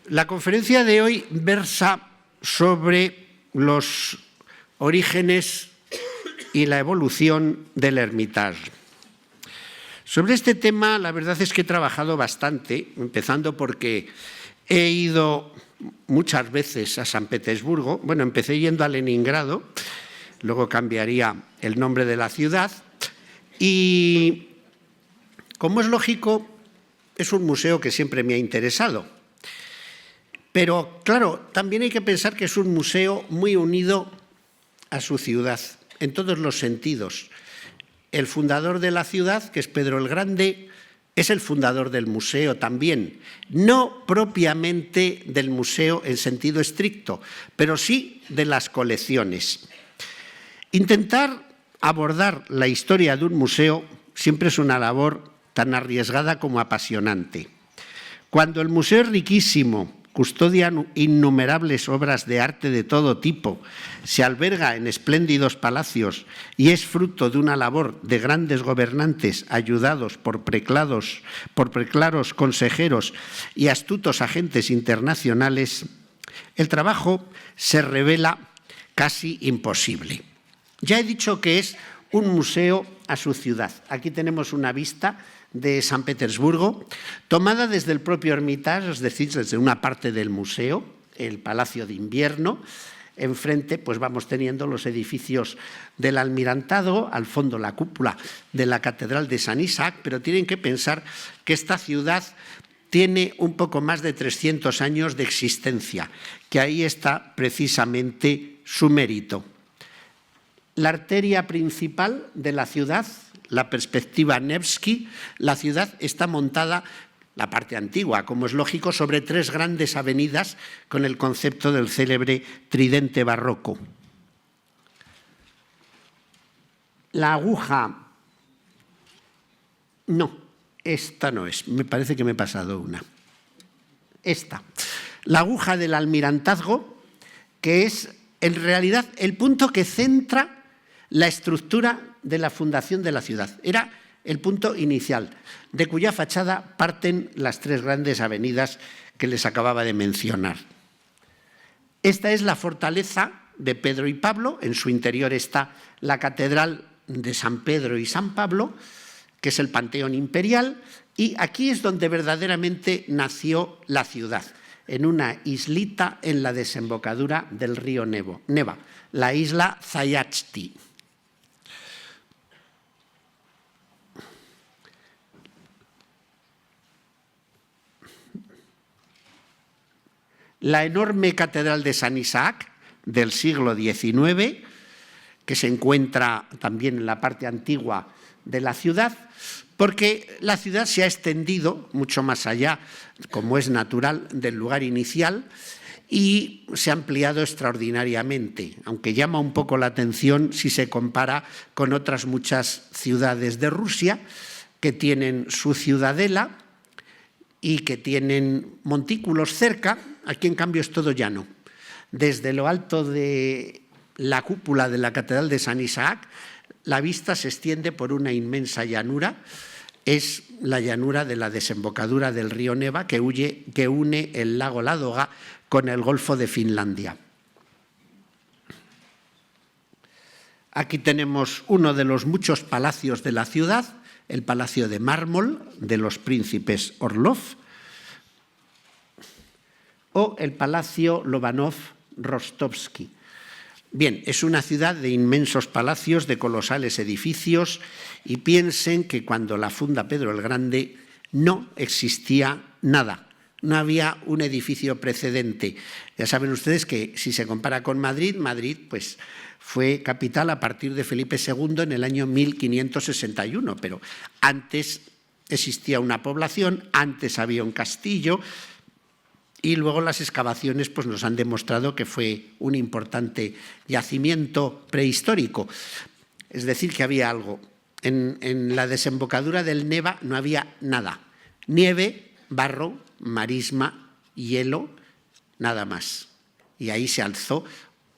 La conferencia de hoy versa sobre los orígenes y la evolución del Hermitage. Sobre este tema, la verdad es que he trabajado bastante, empezando porque he ido muchas veces a San Petersburgo. Bueno, empecé yendo a Leningrado, luego cambiaría el nombre de la ciudad y, como es lógico, es un museo que siempre me ha interesado. Pero, claro, también hay que pensar que es un museo muy unido a su ciudad, en todos los sentidos. El fundador de la ciudad, que es Pedro el Grande, es el fundador del museo también. No propiamente del museo en sentido estricto, pero sí de las colecciones. Intentar abordar la historia de un museo siempre es una labor tan arriesgada como apasionante. Cuando el museo es riquísimo, custodia innumerables obras de arte de todo tipo, se alberga en espléndidos palacios y es fruto de una labor de grandes gobernantes ayudados por preclaros consejeros y astutos agentes internacionales, el trabajo se revela casi imposible. Ya he dicho que es un museo a su ciudad. Aquí tenemos una vista de San Petersburgo, tomada desde el propio Hermitage, es decir, desde una parte del museo, el Palacio de Invierno. Enfrente pues vamos teniendo los edificios del Almirantado, al fondo la cúpula de la Catedral de San Isaac, pero tienen que pensar que esta ciudad tiene un poco más de 300 años de existencia, que ahí está precisamente su mérito. La arteria principal de la ciudad, la perspectiva Nevsky, la ciudad está montada, la parte antigua, como es lógico, sobre tres grandes avenidas con el concepto del célebre tridente barroco. La aguja, no, esta no es, me parece que me he pasado una. Esta, la aguja del almirantazgo, que es en realidad el punto que centra la estructura de la fundación de la ciudad. Era el punto inicial, de cuya fachada parten las tres grandes avenidas que les acababa de mencionar. Esta es la fortaleza de Pedro y Pablo. En su interior está la catedral de San Pedro y San Pablo, que es el Panteón Imperial, y aquí es donde verdaderamente nació la ciudad, en una islita en la desembocadura del río Neva, la isla Zayatsti. La enorme catedral de San Isaac del siglo XIX, que se encuentra también en la parte antigua de la ciudad, porque la ciudad se ha extendido mucho más allá, como es natural, del lugar inicial y se ha ampliado extraordinariamente, aunque llama un poco la atención si se compara con otras muchas ciudades de Rusia que tienen su ciudadela y que tienen montículos cerca. Aquí, en cambio, es todo llano. Desde lo alto de la cúpula de la Catedral de San Isaac, la vista se extiende por una inmensa llanura. Es la llanura de la desembocadura del río Neva que une el lago Ládoga con el Golfo de Finlandia. Aquí tenemos uno de los muchos palacios de la ciudad, el Palacio de Mármol de los príncipes Orlov, o el Palacio Lobanov-Rostovsky. Bien, es una ciudad de inmensos palacios, de colosales edificios, y piensen que cuando la funda Pedro el Grande no existía nada, no había un edificio precedente. Ya saben ustedes que si se compara con Madrid, Madrid pues fue capital a partir de Felipe II en el año 1561, pero antes existía una población, antes había un castillo, y luego las excavaciones pues, nos han demostrado que fue un importante yacimiento prehistórico. Es decir, que había algo. En la desembocadura del Neva no había nada. Nieve, barro, marisma, hielo, nada más. Y ahí se alzó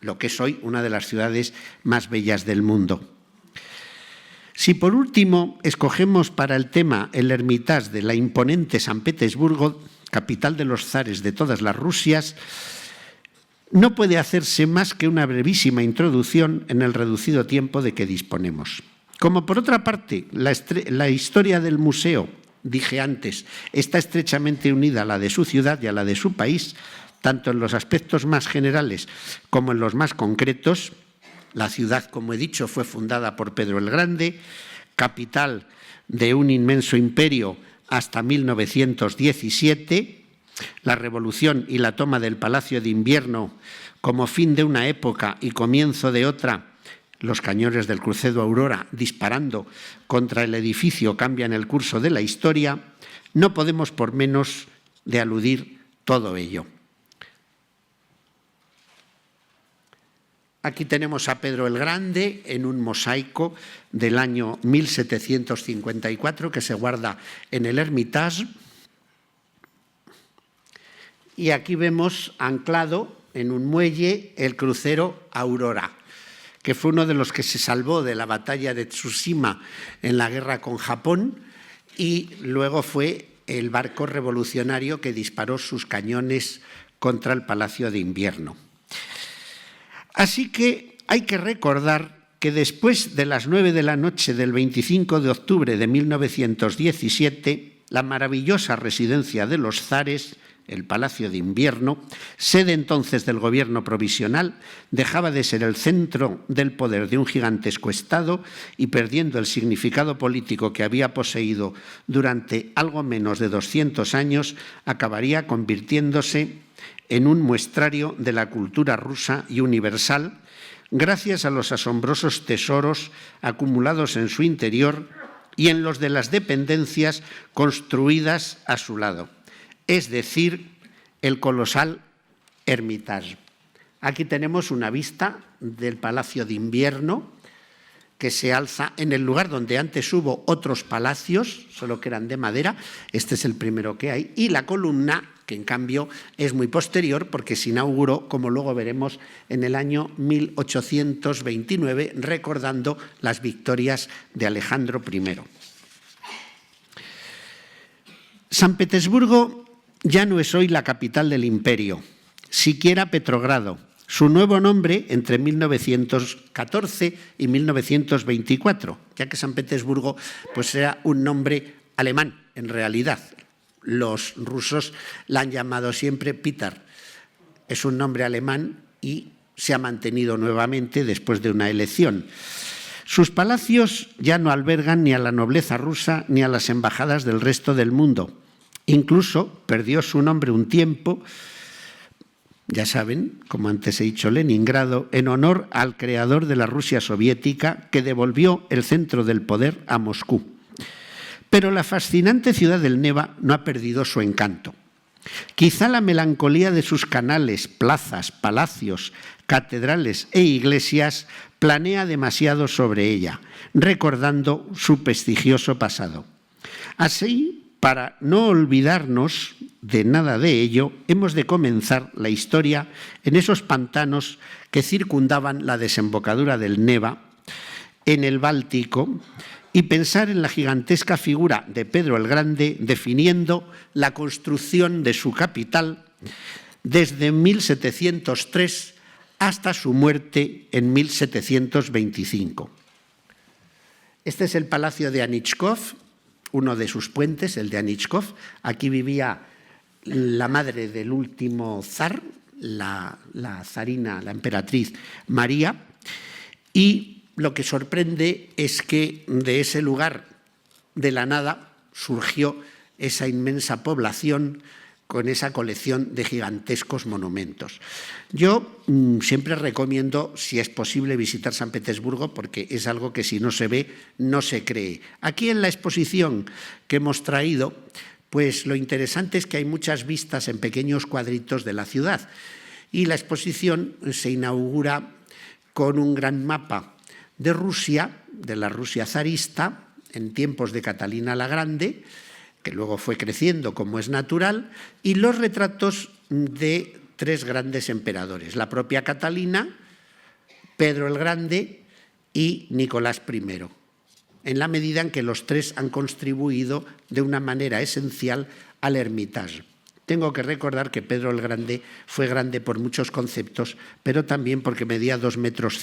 lo que es hoy una de las ciudades más bellas del mundo. Si por último escogemos para el tema el Hermitage de la imponente San Petersburgo, capital de los zares de todas las Rusias, no puede hacerse más que una brevísima introducción en el reducido tiempo de que disponemos. Como por otra parte, la historia del museo, dije antes, está estrechamente unida a la de su ciudad y a la de su país, tanto en los aspectos más generales como en los más concretos. La ciudad, como he dicho, fue fundada por Pedro el Grande, capital de un inmenso imperio hasta 1917. La revolución y la toma del Palacio de Invierno como fin de una época y comienzo de otra, los cañones del crucero Aurora disparando contra el edificio cambian el curso de la historia, no podemos por menos de aludir todo ello. Aquí tenemos a Pedro el Grande en un mosaico del año 1754 que se guarda en el Hermitage. Y aquí vemos anclado en un muelle el crucero Aurora, que fue uno de los que se salvó de la batalla de Tsushima en la guerra con Japón y luego fue el barco revolucionario que disparó sus cañones contra el Palacio de Invierno. Así que hay que recordar que después de las 9 de la noche del 25 de octubre de 1917, la maravillosa residencia de los zares, el Palacio de Invierno, sede entonces del gobierno provisional, dejaba de ser el centro del poder de un gigantesco Estado y, perdiendo el significado político que había poseído durante algo menos de 200 años, acabaría convirtiéndose en un muestrario de la cultura rusa y universal, gracias a los asombrosos tesoros acumulados en su interior y en los de las dependencias construidas a su lado, es decir, el colosal Hermitage. Aquí tenemos una vista del Palacio de Invierno que se alza en el lugar donde antes hubo otros palacios, solo que eran de madera. Este es el primero que hay, y la columna, que en cambio es muy posterior porque se inauguró, como luego veremos, en el año 1829, recordando las victorias de Alejandro I. San Petersburgo ya no es hoy la capital del imperio, siquiera Petrogrado. Su nuevo nombre entre 1914 y 1924, ya que San Petersburgo pues era un nombre alemán en realidad. Los rusos la han llamado siempre Peter. Es un nombre alemán y se ha mantenido nuevamente después de una elección. Sus palacios ya no albergan ni a la nobleza rusa ni a las embajadas del resto del mundo. Incluso perdió su nombre un tiempo, ya saben, como antes he dicho, Leningrado, en honor al creador de la Rusia soviética que devolvió el centro del poder a Moscú. Pero la fascinante ciudad del Neva no ha perdido su encanto. Quizá la melancolía de sus canales, plazas, palacios, catedrales e iglesias planea demasiado sobre ella, recordando su prestigioso pasado. Así, para no olvidarnos de nada de ello, hemos de comenzar la historia en esos pantanos que circundaban la desembocadura del Neva, en el Báltico, y pensar en la gigantesca figura de Pedro el Grande definiendo la construcción de su capital desde 1703 hasta su muerte en 1725. Este es el Palacio de Anichkov, uno de sus puentes, el de Anichkov. Aquí vivía la madre del último zar, la zarina, la emperatriz María, y lo que sorprende es que de ese lugar, de la nada, surgió esa inmensa población con esa colección de gigantescos monumentos. Yo siempre recomiendo, si es posible, visitar San Petersburgo porque es algo que si no se ve, no se cree. Aquí en la exposición que hemos traído, pues lo interesante es que hay muchas vistas en pequeños cuadritos de la ciudad y la exposición se inaugura con un gran mapa de Rusia, de la Rusia zarista, en tiempos de Catalina la Grande, que luego fue creciendo como es natural, y los retratos de tres grandes emperadores, la propia Catalina, Pedro el Grande y Nicolás I, en la medida en que los tres han contribuido de una manera esencial al Hermitage. tengo que recordar que Pedro el Grande fue grande por muchos conceptos, pero también porque medía 2,5 metros.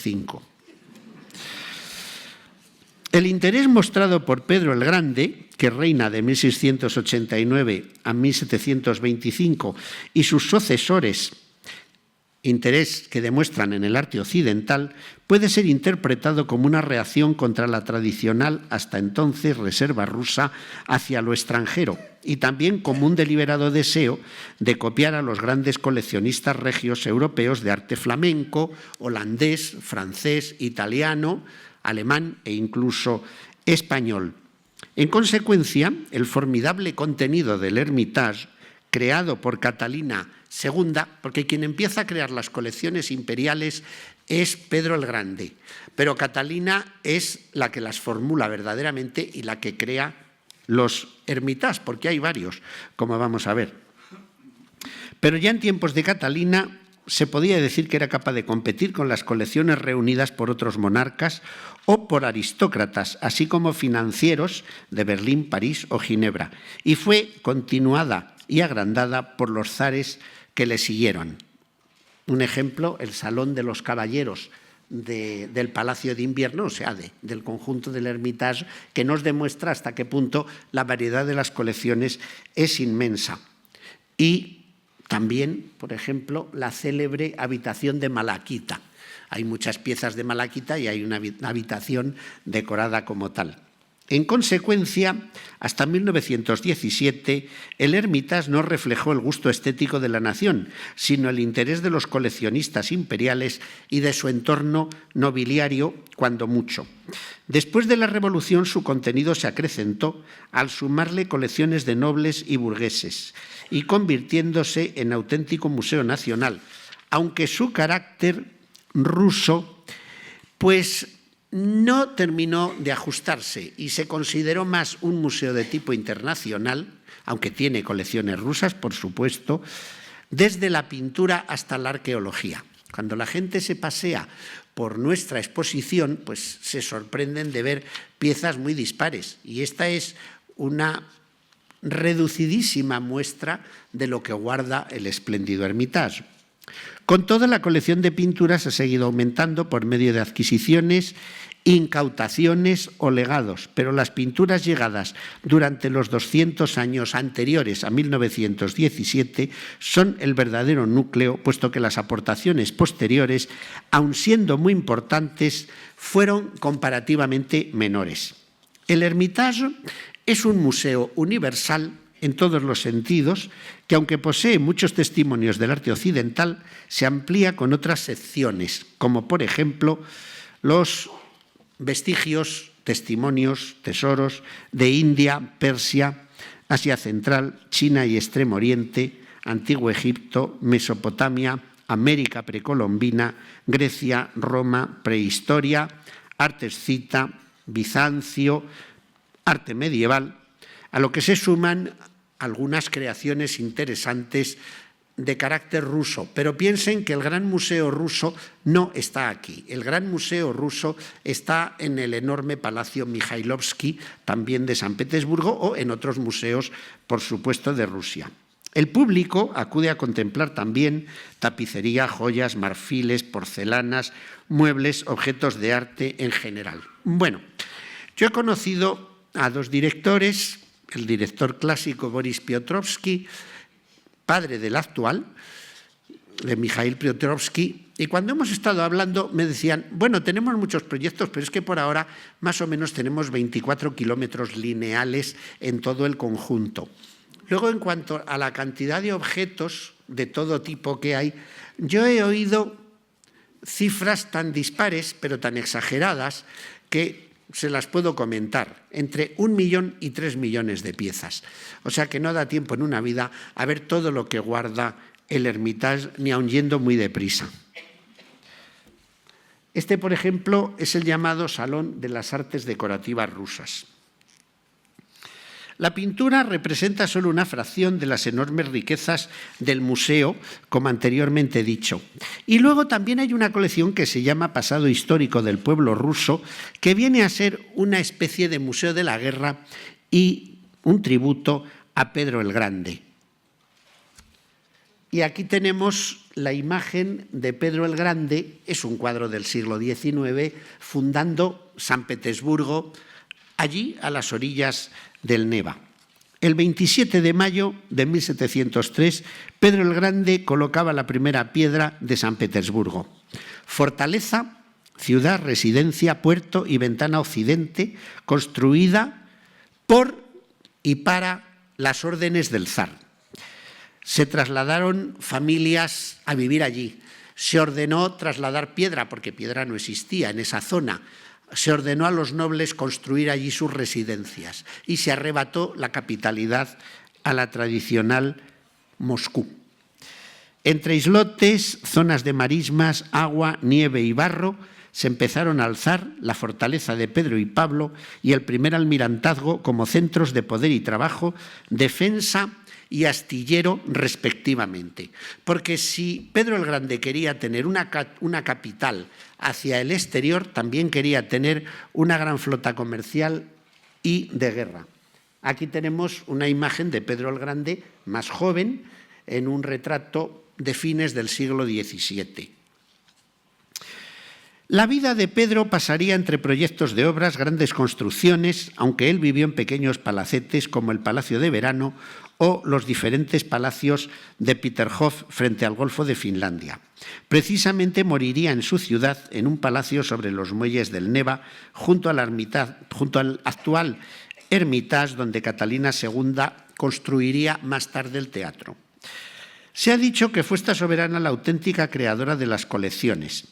El interés mostrado por Pedro el Grande, que reina de 1689 a 1725, y sus sucesores, interés que demuestran en el arte occidental, puede ser interpretado como una reacción contra la tradicional, hasta entonces, reserva rusa hacia lo extranjero y también como un deliberado deseo de copiar a los grandes coleccionistas regios europeos de arte flamenco, holandés, francés, italiano, alemán e incluso español. En consecuencia, el formidable contenido del Hermitage, creado por Catalina II, porque quien empieza a crear las colecciones imperiales es Pedro el Grande, pero Catalina es la que las formula verdaderamente y la que crea los Hermitage, porque hay varios, como vamos a ver. Pero ya en tiempos de Catalina se podía decir que era capaz de competir con las colecciones reunidas por otros monarcas o por aristócratas, así como financieros de Berlín, París o Ginebra, y fue continuada y agrandada por los zares que le siguieron. Un ejemplo, el Salón de los Caballeros del Palacio de Invierno, o sea, del conjunto del Hermitage, que nos demuestra hasta qué punto la variedad de las colecciones es inmensa. Y también, por ejemplo, la célebre habitación de Malaquita. Hay muchas piezas de Malaquita y hay una habitación decorada como tal. En consecuencia, hasta 1917, el Hermitage no reflejó el gusto estético de la nación, sino el interés de los coleccionistas imperiales y de su entorno nobiliario, cuando mucho. Después de la Revolución, su contenido se acrecentó al sumarle colecciones de nobles y burgueses y convirtiéndose en auténtico museo nacional, aunque su carácter ruso, pues no terminó de ajustarse y se consideró más un museo de tipo internacional, aunque tiene colecciones rusas, por supuesto, desde la pintura hasta la arqueología. Cuando la gente se pasea por nuestra exposición, pues se sorprenden de ver piezas muy dispares. Y esta es una reducidísima muestra de lo que guarda el espléndido Hermitage. Con toda la colección de pinturas ha seguido aumentando por medio de adquisiciones, incautaciones o legados, pero las pinturas llegadas durante los 200 años anteriores a 1917 son el verdadero núcleo, puesto que las aportaciones posteriores, aun siendo muy importantes, fueron comparativamente menores. El Hermitage es un museo universal en todos los sentidos, que aunque posee muchos testimonios del arte occidental, se amplía con otras secciones, como por ejemplo los vestigios, testimonios, tesoros de India, Persia, Asia Central, China y Extremo Oriente, Antiguo Egipto, Mesopotamia, América precolombina, Grecia, Roma, prehistoria, arte escita, Bizancio, arte medieval, a lo que se suman algunas creaciones interesantes de carácter ruso. Pero piensen que el Gran Museo ruso no está aquí. El Gran Museo ruso está en el enorme Palacio Mikhailovsky, también de San Petersburgo, o en otros museos, por supuesto, de Rusia. El público acude a contemplar también tapicería, joyas, marfiles, porcelanas, muebles, objetos de arte en general. Bueno, yo he conocido a dos directores, el director clásico Boris Piotrowski, padre del actual, de Mikhail Piotrowski, y cuando hemos estado hablando me decían, bueno, tenemos muchos proyectos, pero es que por ahora más o menos tenemos 24 kilómetros lineales en todo el conjunto. Luego, en cuanto a la cantidad de objetos de todo tipo que hay, yo he oído cifras tan dispares, pero tan exageradas, que se las puedo comentar, entre 1 millón y 3 millones de piezas. O sea que no da tiempo en una vida a ver todo lo que guarda el Hermitage, ni aun yendo muy deprisa. Este, por ejemplo, es el llamado Salón de las Artes Decorativas Rusas. La pintura representa solo una fracción de las enormes riquezas del museo, como anteriormente he dicho. Y luego también hay una colección que se llama Pasado Histórico del Pueblo Ruso, que viene a ser una especie de museo de la guerra y un tributo a Pedro el Grande. Y aquí tenemos la imagen de Pedro el Grande, es un cuadro del siglo XIX, fundando San Petersburgo, allí a las orillas del Neva. El 27 de mayo de 1703, Pedro el Grande colocaba la primera piedra de San Petersburgo. Fortaleza, ciudad, residencia, puerto y ventana occidente, construida por y para las órdenes del zar. Se trasladaron familias a vivir allí. Se ordenó trasladar piedra, porque piedra no existía en esa zona. Se ordenó a los nobles construir allí sus residencias y se arrebató la capitalidad a la tradicional Moscú. Entre islotes, zonas de marismas, agua, nieve y barro, se empezaron a alzar la fortaleza de Pedro y Pablo y el primer almirantazgo como centros de poder y trabajo, defensa y astillero respectivamente. Porque si Pedro el Grande quería tener una capital hacia el exterior, también quería tener una gran flota comercial y de guerra. Aquí tenemos una imagen de Pedro el Grande más joven en un retrato de fines del siglo XVII. La vida de Pedro pasaría entre proyectos de obras, grandes construcciones, aunque él vivió en pequeños palacetes como el Palacio de Verano o los diferentes palacios de Peterhof frente al Golfo de Finlandia. Precisamente moriría en su ciudad, en un palacio sobre los muelles del Neva, junto al actual Hermitage, donde Catalina II construiría más tarde el teatro. Se ha dicho que fue esta soberana la auténtica creadora de las colecciones.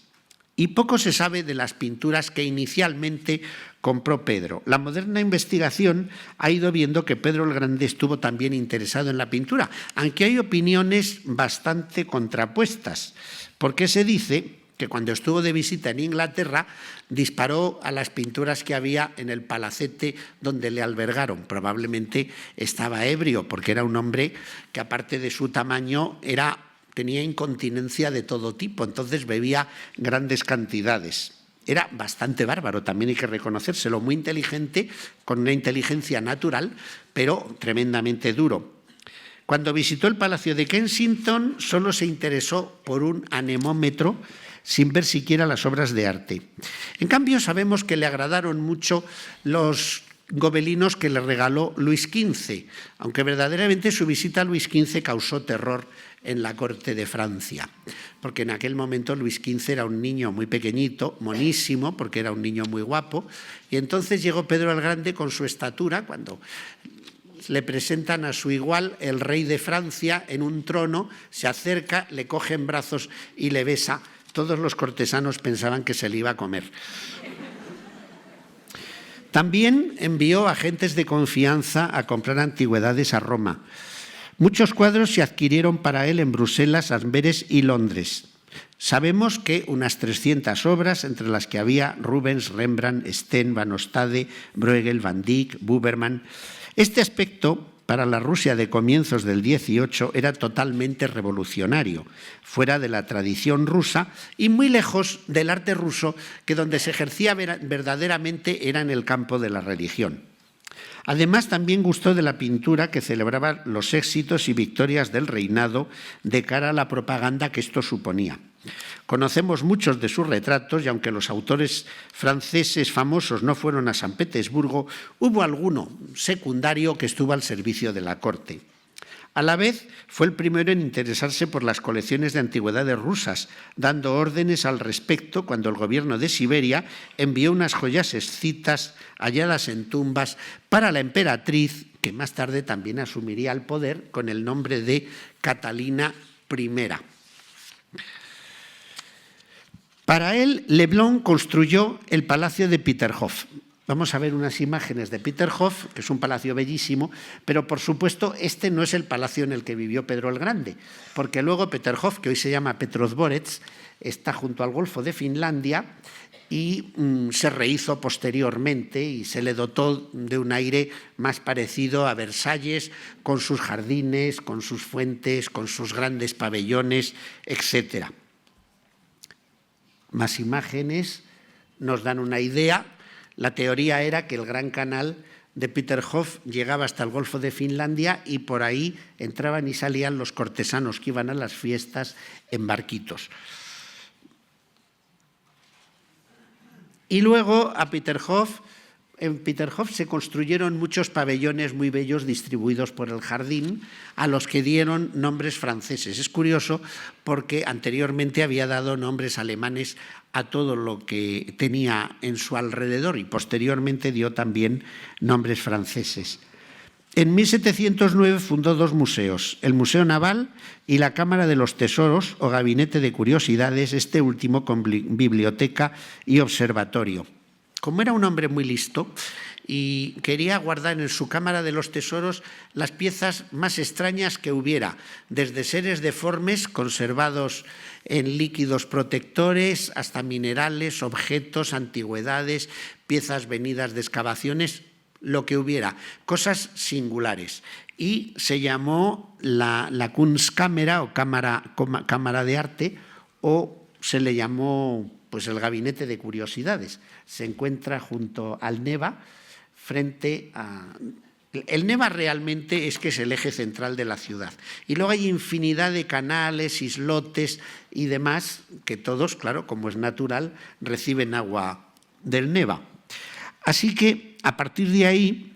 Y poco se sabe de las pinturas que inicialmente compró Pedro. La moderna investigación ha ido viendo que Pedro el Grande estuvo también interesado en la pintura, aunque hay opiniones bastante contrapuestas, porque se dice que cuando estuvo de visita en Inglaterra disparó a las pinturas que había en el palacete donde le albergaron. Probablemente estaba ebrio, porque era un hombre que, aparte de su tamaño, tenía incontinencia de todo tipo, entonces bebía grandes cantidades. Era bastante bárbaro, también hay que reconocérselo, muy inteligente, con una inteligencia natural, pero tremendamente duro. Cuando visitó el Palacio de Kensington, solo se interesó por un anemómetro, sin ver siquiera las obras de arte. En cambio, sabemos que le agradaron mucho los gobelinos que le regaló Luis XV, aunque verdaderamente su visita a Luis XV causó terror en la corte de Francia, porque en aquel momento Luis XV era un niño muy pequeñito, monísimo, porque era un niño muy guapo, y entonces llegó Pedro el Grande con su estatura, cuando le presentan a su igual, el rey de Francia, en un trono, se acerca, le coge en brazos y le besa. Todos los cortesanos pensaban que se le iba a comer. También envió agentes de confianza a comprar antigüedades a Roma. Muchos cuadros se adquirieron para él en Bruselas, Amberes y Londres. Sabemos que unas 300 obras, entre las que había Rubens, Rembrandt, Steen, Van Ostade, Bruegel, Van Dyck, Buberman. Este aspecto, para la Rusia de comienzos del XVIII, era totalmente revolucionario, fuera de la tradición rusa y muy lejos del arte ruso, que donde se ejercía verdaderamente era en el campo de la religión. Además, también gustó de la pintura que celebraba los éxitos y victorias del reinado de cara a la propaganda que esto suponía. Conocemos muchos de sus retratos y aunque los autores franceses famosos no fueron a San Petersburgo, hubo alguno secundario que estuvo al servicio de la corte. A la vez, fue el primero en interesarse por las colecciones de antigüedades rusas, dando órdenes al respecto cuando el gobierno de Siberia envió unas joyas escitas halladas en tumbas para la emperatriz, que más tarde también asumiría el poder con el nombre de Catalina I. Para él, Leblon construyó el Palacio de Peterhof. Vamos a ver unas imágenes de Peterhof, que es un palacio bellísimo, pero por supuesto este no es el palacio en el que vivió Pedro el Grande, porque luego Peterhof, que hoy se llama Petrozavodsk, está junto al Golfo de Finlandia y se rehizo posteriormente y se le dotó de un aire más parecido a Versalles, con sus jardines, con sus fuentes, con sus grandes pabellones, etc. Más imágenes nos dan una idea. La teoría era que el Gran Canal de Peterhof llegaba hasta el Golfo de Finlandia y por ahí entraban y salían los cortesanos que iban a las fiestas en barquitos. Y luego en Peterhof se construyeron muchos pabellones muy bellos distribuidos por el jardín, a los que dieron nombres franceses. Es curioso porque anteriormente había dado nombres alemanes a todo lo que tenía en su alrededor y posteriormente dio también nombres franceses. En 1709 fundó dos museos, el Museo Naval y la Cámara de los Tesoros o Gabinete de Curiosidades, este último con biblioteca y observatorio. Como era un hombre muy listo y quería guardar en su Cámara de los Tesoros las piezas más extrañas que hubiera, desde seres deformes conservados en líquidos protectores hasta minerales, objetos, antigüedades, piezas venidas de excavaciones, lo que hubiera, cosas singulares. Y se llamó la Kunstkamera o cámara de arte, o se le llamó pues el Gabinete de Curiosidades. Se encuentra junto al Neva, frente a... El Neva realmente es que es el eje central de la ciudad. Y luego hay infinidad de canales, islotes y demás, que todos, claro, como es natural, reciben agua del Neva. Así que, a partir de ahí,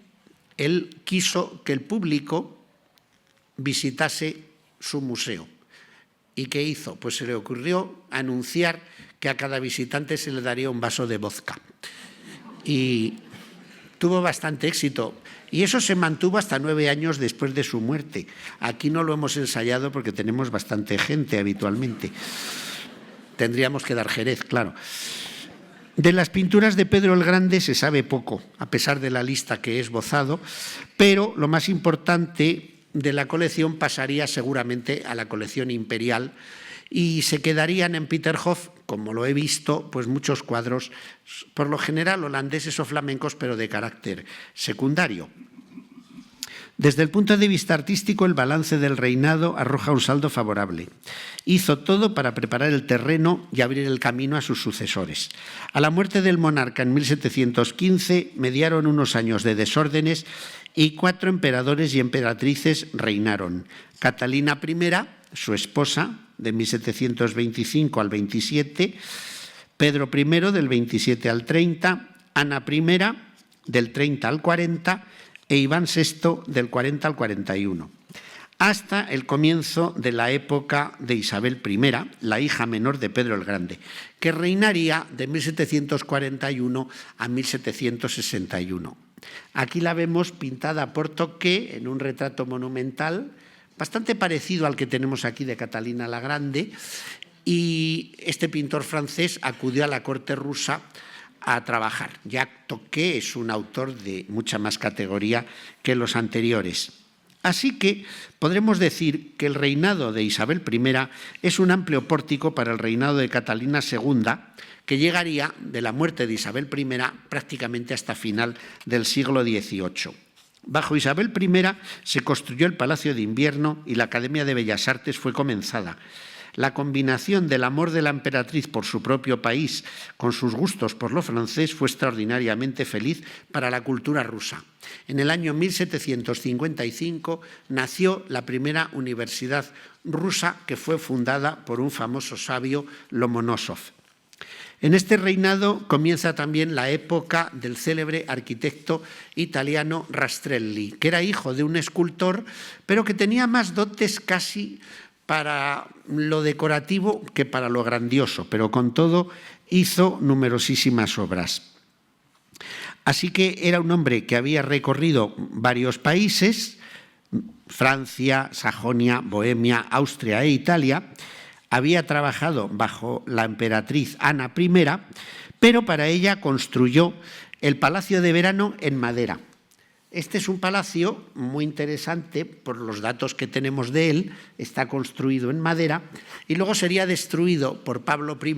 él quiso que el público visitase su museo. ¿Y qué hizo? Pues se le ocurrió anunciar que a cada visitante se le daría un vaso de vodka. Y tuvo bastante éxito. Y eso se mantuvo hasta 9 años después de su muerte. Aquí no lo hemos ensayado porque tenemos bastante gente habitualmente. Tendríamos que dar Jerez, claro. De las pinturas de Pedro el Grande se sabe poco, a pesar de la lista que he esbozado, pero lo más importante de la colección pasaría seguramente a la colección imperial y se quedarían en Peterhof, como lo he visto, pues muchos cuadros, por lo general holandeses o flamencos, pero de carácter secundario. Desde el punto de vista artístico, el balance del reinado arroja un saldo favorable. Hizo todo para preparar el terreno y abrir el camino a sus sucesores. A la muerte del monarca en 1715 mediaron unos años de desórdenes y 4 emperadores y emperatrices reinaron. Catalina I, su esposa, de 1725 al 27, Pedro I, del 27 al 30, Ana I, del 30 al 40, e Iván VI, del 40 al 41, hasta el comienzo de la época de Isabel I, la hija menor de Pedro el Grande, que reinaría de 1741 a 1761. Aquí la vemos pintada por Tocqué en un retrato monumental, bastante parecido al que tenemos aquí de Catalina la Grande, y este pintor francés acudió a la corte rusa a trabajar. Jacques Tocqué es un autor de mucha más categoría que los anteriores. Así que podremos decir que el reinado de Isabel I es un amplio pórtico para el reinado de Catalina II, que llegaría de la muerte de Isabel I prácticamente hasta final del siglo XVIII. Bajo Isabel I se construyó el Palacio de Invierno y la Academia de Bellas Artes fue comenzada. La combinación del amor de la emperatriz por su propio país con sus gustos por lo francés fue extraordinariamente feliz para la cultura rusa. En el año 1755 nació la primera universidad rusa, que fue fundada por un famoso sabio, Lomonosov. En este reinado comienza también la época del célebre arquitecto italiano Rastrelli, que era hijo de un escultor, pero que tenía más dotes casi para lo decorativo que para lo grandioso, pero con todo hizo numerosísimas obras. Así que era un hombre que había recorrido varios países, Francia, Sajonia, Bohemia, Austria e Italia. Había trabajado bajo la emperatriz Ana I, pero para ella construyó el Palacio de Verano en madera. Este es un palacio muy interesante por los datos que tenemos de él, está construido en madera y luego sería destruido por Pablo I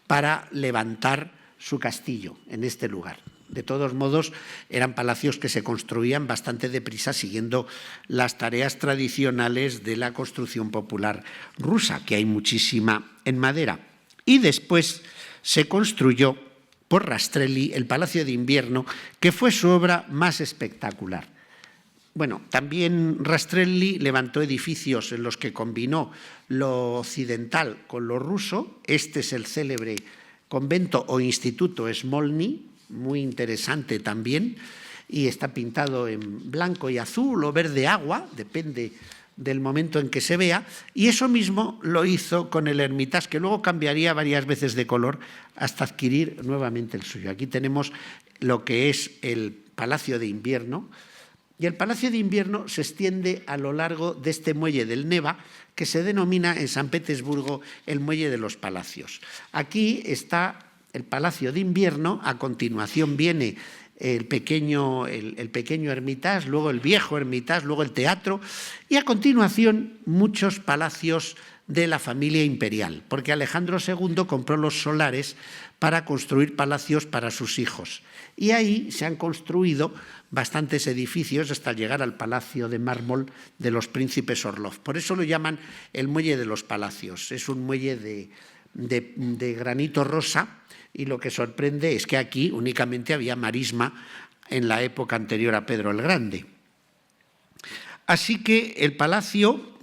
para levantar su castillo en este lugar. De todos modos, eran palacios que se construían bastante deprisa siguiendo las tareas tradicionales de la construcción popular rusa, que hay muchísima en madera. Y después se construyó por Rastrelli, el Palacio de Invierno, que fue su obra más espectacular. Bueno, también Rastrelli levantó edificios en los que combinó lo occidental con lo ruso. Este es el célebre convento o instituto Smolny, muy interesante también, y está pintado en blanco y azul o verde agua, depende del momento en que se vea, y eso mismo lo hizo con el Hermitage, que luego cambiaría varias veces de color hasta adquirir nuevamente el suyo. Aquí tenemos lo que es el Palacio de Invierno, y el Palacio de Invierno se extiende a lo largo de este muelle del Neva, que se denomina en San Petersburgo el Muelle de los Palacios. Aquí está el Palacio de Invierno, a continuación viene el pequeño Hermitage, luego el viejo Hermitage, luego el teatro y a continuación muchos palacios de la familia imperial, porque Alejandro II compró los solares para construir palacios para sus hijos. Y ahí se han construido bastantes edificios hasta llegar al Palacio de Mármol de los Príncipes Orlov. Por eso lo llaman el Muelle de los Palacios. Es un muelle de granito rosa y lo que sorprende es que aquí únicamente había marisma en la época anterior a Pedro el Grande. Así que el palacio,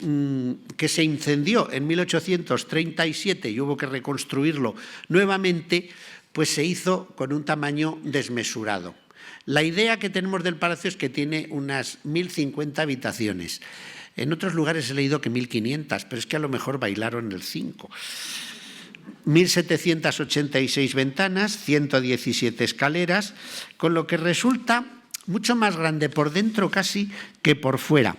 que se incendió en 1837 y hubo que reconstruirlo nuevamente, pues se hizo con un tamaño desmesurado. La idea que tenemos del palacio es que tiene unas 1.050 habitaciones. En otros lugares he leído que 1.500, pero es que a lo mejor bailaron el 5. 1.786 ventanas, 117 escaleras, con lo que resulta mucho más grande por dentro casi que por fuera.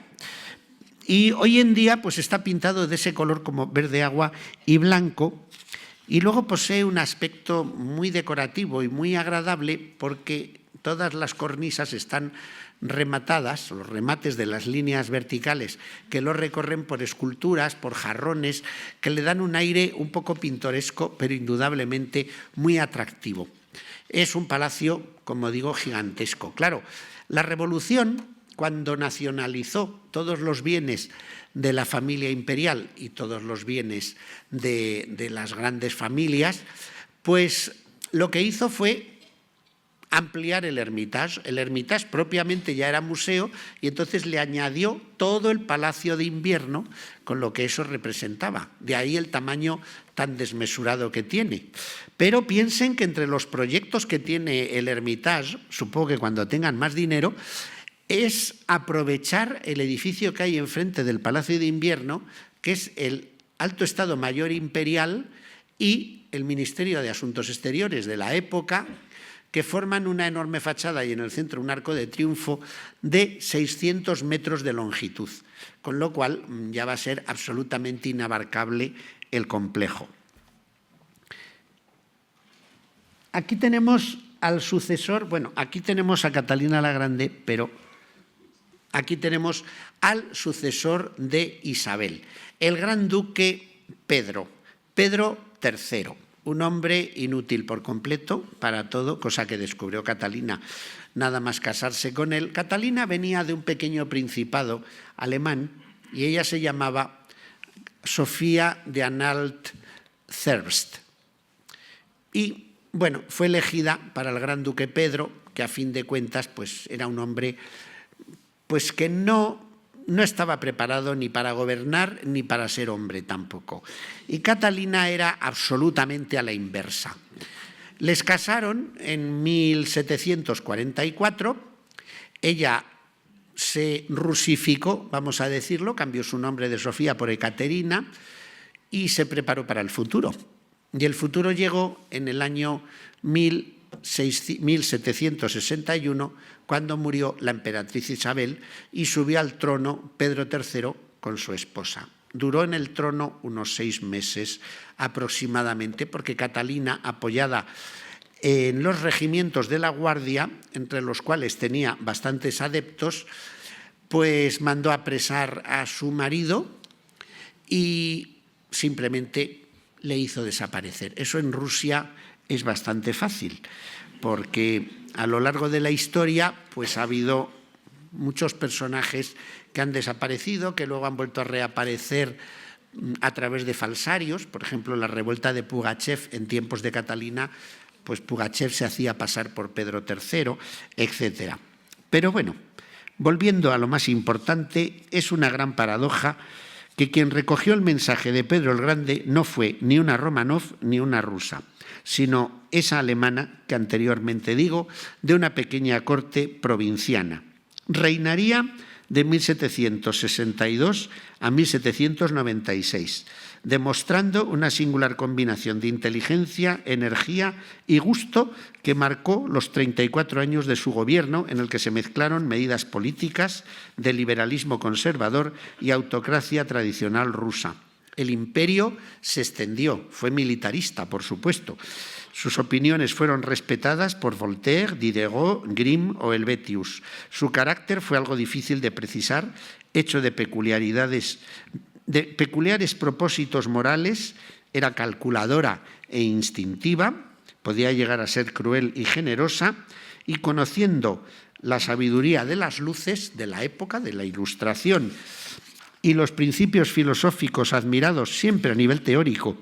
Y hoy en día pues está pintado de ese color como verde agua y blanco, y luego posee un aspecto muy decorativo y muy agradable porque todas las cornisas están rematadas, los remates de las líneas verticales que lo recorren por esculturas, por jarrones, que le dan un aire un poco pintoresco, pero indudablemente muy atractivo. Es un palacio, como digo, gigantesco. Claro, la Revolución, cuando nacionalizó todos los bienes de la familia imperial y todos los bienes de las grandes familias, pues lo que hizo fue ampliar el Hermitage. El Hermitage propiamente ya era museo y entonces le añadió todo el Palacio de Invierno con lo que eso representaba. De ahí el tamaño tan desmesurado que tiene. Pero piensen que entre los proyectos que tiene el Hermitage, supongo que cuando tengan más dinero, es aprovechar el edificio que hay enfrente del Palacio de Invierno, que es el Alto Estado Mayor Imperial y el Ministerio de Asuntos Exteriores de la época, que forman una enorme fachada y en el centro un arco de triunfo de 600 metros de longitud, con lo cual ya va a ser absolutamente inabarcable el complejo. Aquí tenemos al sucesor, bueno, aquí tenemos a Catalina la Grande, pero aquí tenemos al sucesor de Isabel, el gran duque Pedro III. Un hombre inútil por completo para todo, cosa que descubrió Catalina nada más casarse con él. Catalina venía de un pequeño principado alemán y ella se llamaba Sofía de Anhalt-Zerbst. Y bueno, fue elegida para el gran duque Pedro, que a fin de cuentas pues, era un hombre pues, que no estaba preparado ni para gobernar ni para ser hombre tampoco. Y Catalina era absolutamente a la inversa. Les casaron en 1744, ella se rusificó, vamos a decirlo, cambió su nombre de Sofía por Ekaterina y se preparó para el futuro. Y el futuro llegó en el año 1761, cuando murió la emperatriz Isabel y subió al trono Pedro III con su esposa. Duró en el trono unos 6 meses aproximadamente, porque Catalina, apoyada en los regimientos de la Guardia, entre los cuales tenía bastantes adeptos, pues mandó apresar a su marido y simplemente le hizo desaparecer. Eso en Rusia es bastante fácil, porque a lo largo de la historia pues ha habido muchos personajes que han desaparecido, que luego han vuelto a reaparecer a través de falsarios. Por ejemplo, la revuelta de Pugachev en tiempos de Catalina pues Pugachev se hacía pasar por Pedro III, etc. Pero bueno, volviendo a lo más importante, es una gran paradoja que quien recogió el mensaje de Pedro el Grande no fue ni una Romanov ni una rusa, sino esa alemana que anteriormente digo, de una pequeña corte provinciana. Reinaría de 1762 a 1796, demostrando una singular combinación de inteligencia, energía y gusto que marcó los 34 años de su gobierno, en el que se mezclaron medidas políticas de liberalismo conservador y autocracia tradicional rusa. El imperio se extendió, fue militarista, por supuesto. Sus opiniones fueron respetadas por Voltaire, Diderot, Grimm o Helvetius. Su carácter fue algo difícil de precisar, hecho de peculiares propósitos morales, era calculadora e instintiva, podía llegar a ser cruel y generosa, y conociendo la sabiduría de las luces de la época, de la Ilustración, y los principios filosóficos admirados siempre a nivel teórico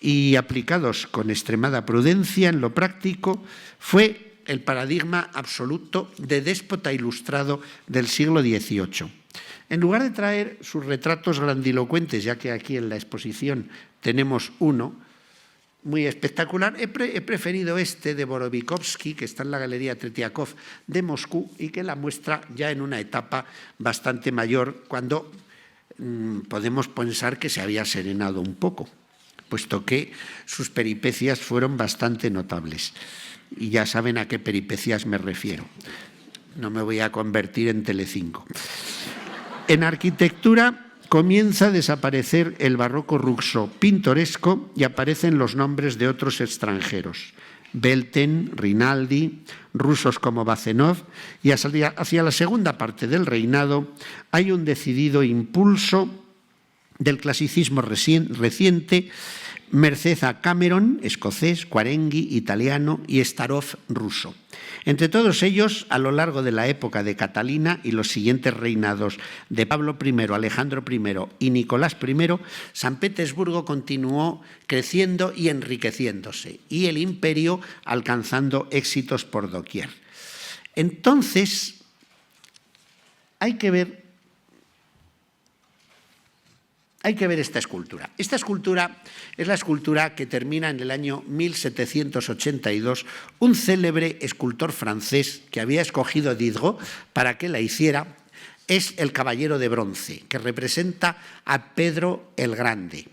y aplicados con extremada prudencia en lo práctico, fue el paradigma absoluto de déspota ilustrado del siglo XVIII. En lugar de traer sus retratos grandilocuentes, ya que aquí en la exposición tenemos uno muy espectacular, he preferido este de Borovikovsky, que está en la Galería Tretiakov de Moscú y que la muestra ya en una etapa bastante mayor, cuando podemos pensar que se había serenado un poco, puesto que sus peripecias fueron bastante notables. Y ya saben a qué peripecias me refiero. No me voy a convertir en Telecinco. En arquitectura comienza a desaparecer el barroco ruso pintoresco y aparecen los nombres de otros extranjeros. Belten, Rinaldi, rusos como Bazenov, y hacia la segunda parte del reinado hay un decidido impulso del clasicismo reciente, merced a Cameron, escocés, Quarenghi, italiano, y Starov, ruso. Entre todos ellos, a lo largo de la época de Catalina y los siguientes reinados de Pablo I, Alejandro I y Nicolás I, San Petersburgo continuó creciendo y enriqueciéndose, y el imperio alcanzando éxitos por doquier. Entonces, hay que ver esta escultura. Esta escultura es la escultura que termina en el año 1782 un célebre escultor francés que había escogido Diderot para que la hiciera. Es el Caballero de Bronce, que representa a Pedro el Grande.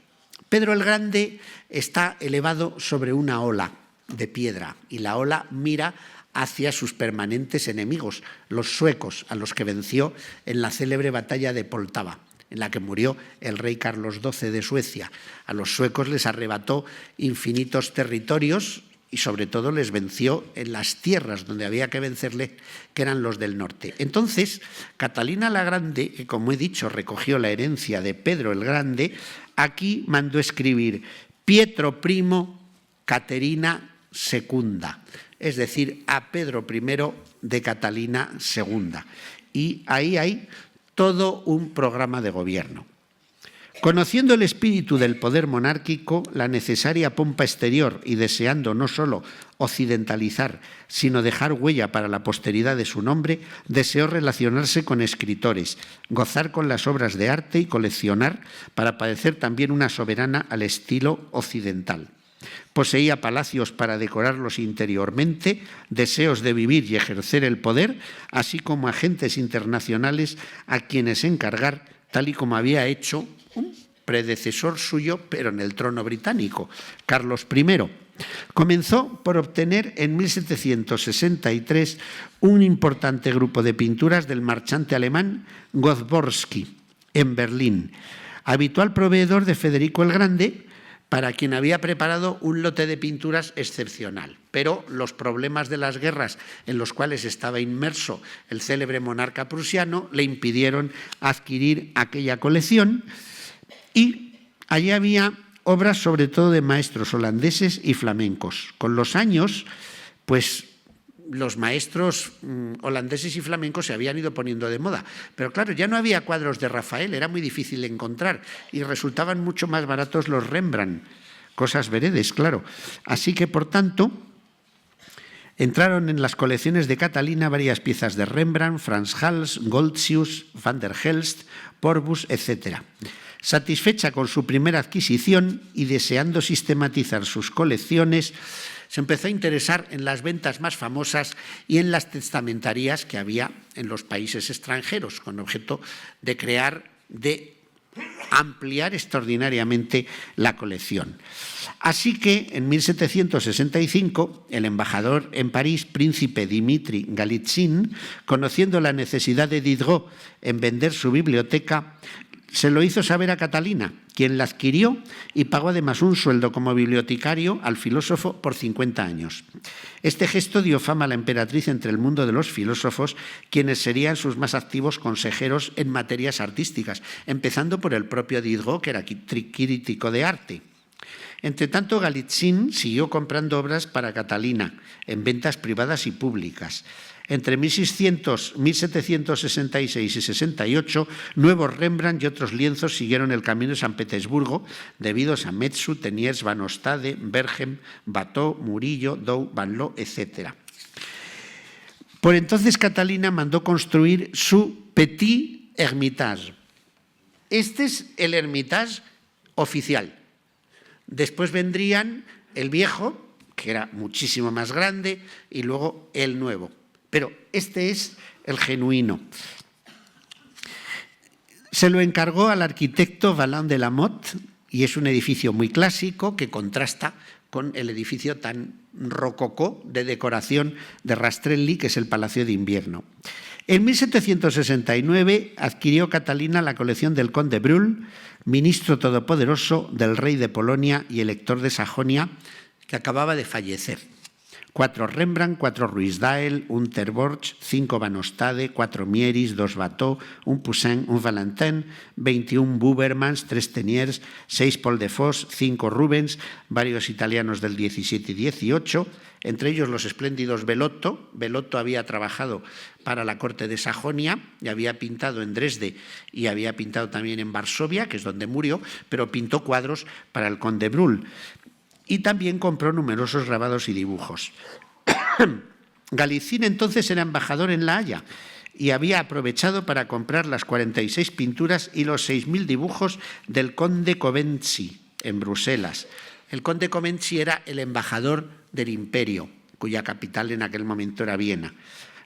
Pedro el Grande está elevado sobre una ola de piedra y la ola mira hacia sus permanentes enemigos, los suecos, a los que venció en la célebre batalla de Poltava, en la que murió el rey Carlos XII de Suecia. A los suecos les arrebató infinitos territorios y sobre todo les venció en las tierras donde había que vencerle, que eran los del norte. Entonces, Catalina la Grande, que como he dicho recogió la herencia de Pedro el Grande, aquí mandó escribir Pietro I, Caterina II, es decir, a Pedro I de Catalina II. Y ahí hay todo un programa de gobierno. Conociendo el espíritu del poder monárquico, la necesaria pompa exterior y deseando no solo occidentalizar, sino dejar huella para la posteridad de su nombre, deseó relacionarse con escritores, gozar con las obras de arte y coleccionar para parecer también una soberana al estilo occidental. Poseía palacios para decorarlos interiormente, deseos de vivir y ejercer el poder, así como agentes internacionales a quienes encargar, tal y como había hecho un predecesor suyo, pero en el trono británico, Carlos I. Comenzó por obtener en 1763 un importante grupo de pinturas del marchante alemán Gozborski en Berlín, habitual proveedor de Federico el Grande, para quien había preparado un lote de pinturas excepcional. Pero los problemas de las guerras en los cuales estaba inmerso el célebre monarca prusiano le impidieron adquirir aquella colección, y allí había obras sobre todo de maestros holandeses y flamencos. Con los años, pues los maestros holandeses y flamencos se habían ido poniendo de moda. Pero claro, ya no había cuadros de Rafael, era muy difícil de encontrar y resultaban mucho más baratos los Rembrandt, cosas veredes, claro. Así que, por tanto, Entraron en las colecciones de Catalina varias piezas de Rembrandt, Frans Hals, Goltzius, van der Helst, Porbus, etc. Satisfecha con su primera adquisición y deseando sistematizar sus colecciones, se empezó a interesar en las ventas más famosas y en las testamentarías que había en los países extranjeros, con objeto de ampliar extraordinariamente la colección. Así que en 1765 el embajador en París, príncipe Dimitri Galitzin, conociendo la necesidad de Diderot en vender su biblioteca, se lo hizo saber a Catalina, quien la adquirió y pagó además un sueldo como bibliotecario al filósofo por 50 años. Este gesto dio fama a la emperatriz entre el mundo de los filósofos, quienes serían sus más activos consejeros en materias artísticas, empezando por el propio Diderot, que era crítico de arte. Entretanto, Galitzin siguió comprando obras para Catalina en ventas privadas y públicas. Entre 1766 y 68, nuevos Rembrandt y otros lienzos siguieron el camino de San Petersburgo, debidos a Metsu, Teniers, Van Ostade, Berghem, Watteau, Murillo, Dou, Van Loo, etc. Por entonces, Catalina mandó construir su Petit Hermitage. Este es el Hermitage oficial. Después vendrían el viejo, que era muchísimo más grande, y luego el nuevo. Pero este es el genuino. Se lo encargó al arquitecto Valin de la Motte y es un edificio muy clásico que contrasta con el edificio tan rococó de decoración de Rastrelli, que es el Palacio de Invierno. En 1769 adquirió Catalina la colección del conde Brühl, ministro todopoderoso del rey de Polonia y elector de Sajonia, que acababa de fallecer. 4 Rembrandt, 4 Ruysdael, 1 Ter Borch, 5 Van Ostade, 4 Mieris, 2 Watteau, 1 Poussin, 1 Valentin, 21 Bubermans, 3 Teniers, 6 Paul de Vos, 5 Rubens, varios italianos del 17 y 18, entre ellos los espléndidos Bellotto. Bellotto había trabajado para la corte de Sajonia y había pintado en Dresde y había pintado también en Varsovia, que es donde murió, pero pintó cuadros para el conde Brühl. Y también compró numerosos grabados y dibujos. Galitzin entonces era embajador en La Haya y había aprovechado para comprar las 46 pinturas y los 6.000 dibujos del conde Covenzi en Bruselas. El conde Covenzi era el embajador del imperio, cuya capital en aquel momento era Viena.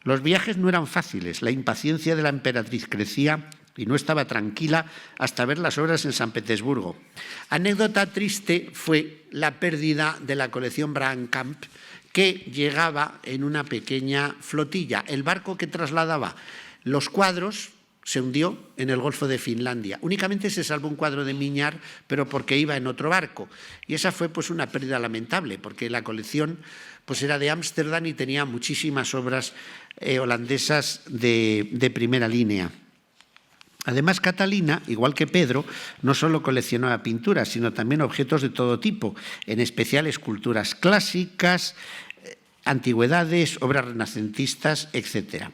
Los viajes no eran fáciles, la impaciencia de la emperatriz crecía y no estaba tranquila hasta ver las obras en San Petersburgo. Anécdota triste fue la pérdida de la colección Brandkamp, que llegaba en una pequeña flotilla. El barco que trasladaba los cuadros se hundió en el Golfo de Finlandia. Únicamente se salvó un cuadro de Miñar, pero porque iba en otro barco. Y esa fue pues una pérdida lamentable, porque la colección pues era de Ámsterdam y tenía muchísimas obras holandesas de primera línea. Además, Catalina, igual que Pedro, no solo coleccionaba pinturas, sino también objetos de todo tipo, en especial esculturas clásicas, antigüedades, obras renacentistas, etc.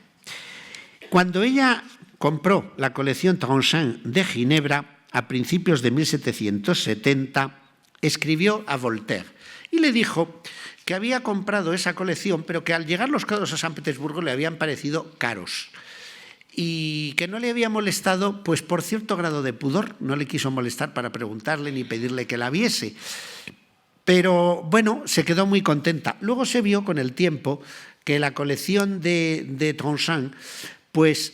Cuando ella compró la colección Tronchin de Ginebra, a principios de 1770, escribió a Voltaire y le dijo que había comprado esa colección, pero que al llegar los cuadros a San Petersburgo le habían parecido caros y que no le había molestado, pues por cierto grado de pudor, no le quiso molestar para preguntarle ni pedirle que la viese. Pero bueno, se quedó muy contenta. Luego se vio con el tiempo que la colección de Tronchin pues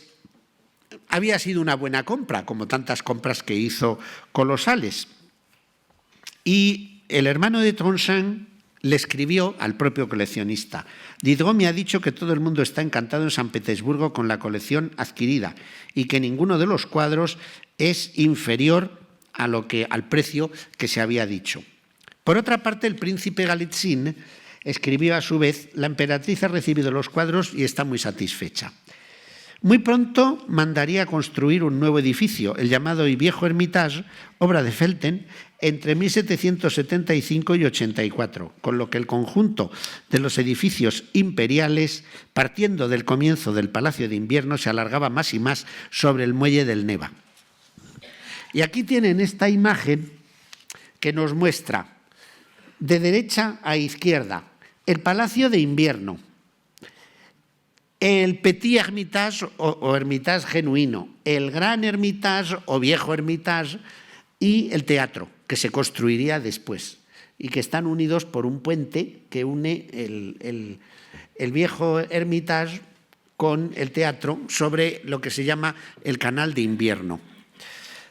había sido una buena compra, como tantas compras que hizo colosales. Y el hermano de Tronchin le escribió al propio coleccionista: Diderot me ha dicho que todo el mundo está encantado en San Petersburgo con la colección adquirida y que ninguno de los cuadros es inferior al precio que se había dicho. Por otra parte, el príncipe Galitzin escribió a su vez: la emperatriz ha recibido los cuadros y está muy satisfecha. Muy pronto mandaría construir un nuevo edificio, el llamado y viejo Hermitage, obra de Felten, entre 1775 y 84, con lo que el conjunto de los edificios imperiales, partiendo del comienzo del Palacio de Invierno, se alargaba más y más sobre el muelle del Neva. Y aquí tienen esta imagen que nos muestra de derecha a izquierda el Palacio de Invierno, el Petit Hermitage o Hermitage genuino, el Gran Hermitage o Viejo Hermitage y el teatro, que se construiría después y que están unidos por un puente que une el Viejo Hermitage con el teatro sobre lo que se llama el Canal de Invierno.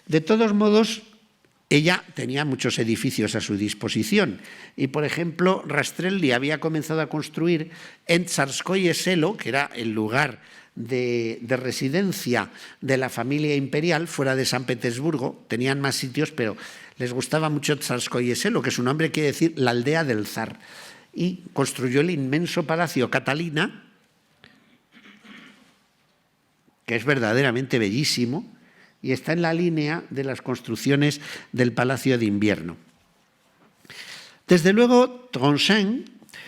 De todos modos, ella tenía muchos edificios a su disposición y, por ejemplo, Rastrelli había comenzado a construir en Tsarskoye Selo, que era el lugar de residencia de la familia imperial fuera de San Petersburgo. Tenían más sitios, pero les gustaba mucho Tsarskoye Selo, que su nombre quiere decir la aldea del zar, y construyó el inmenso palacio Catalina, que es verdaderamente bellísimo, y está en la línea de las construcciones del Palacio de Invierno. Desde luego, Tronchin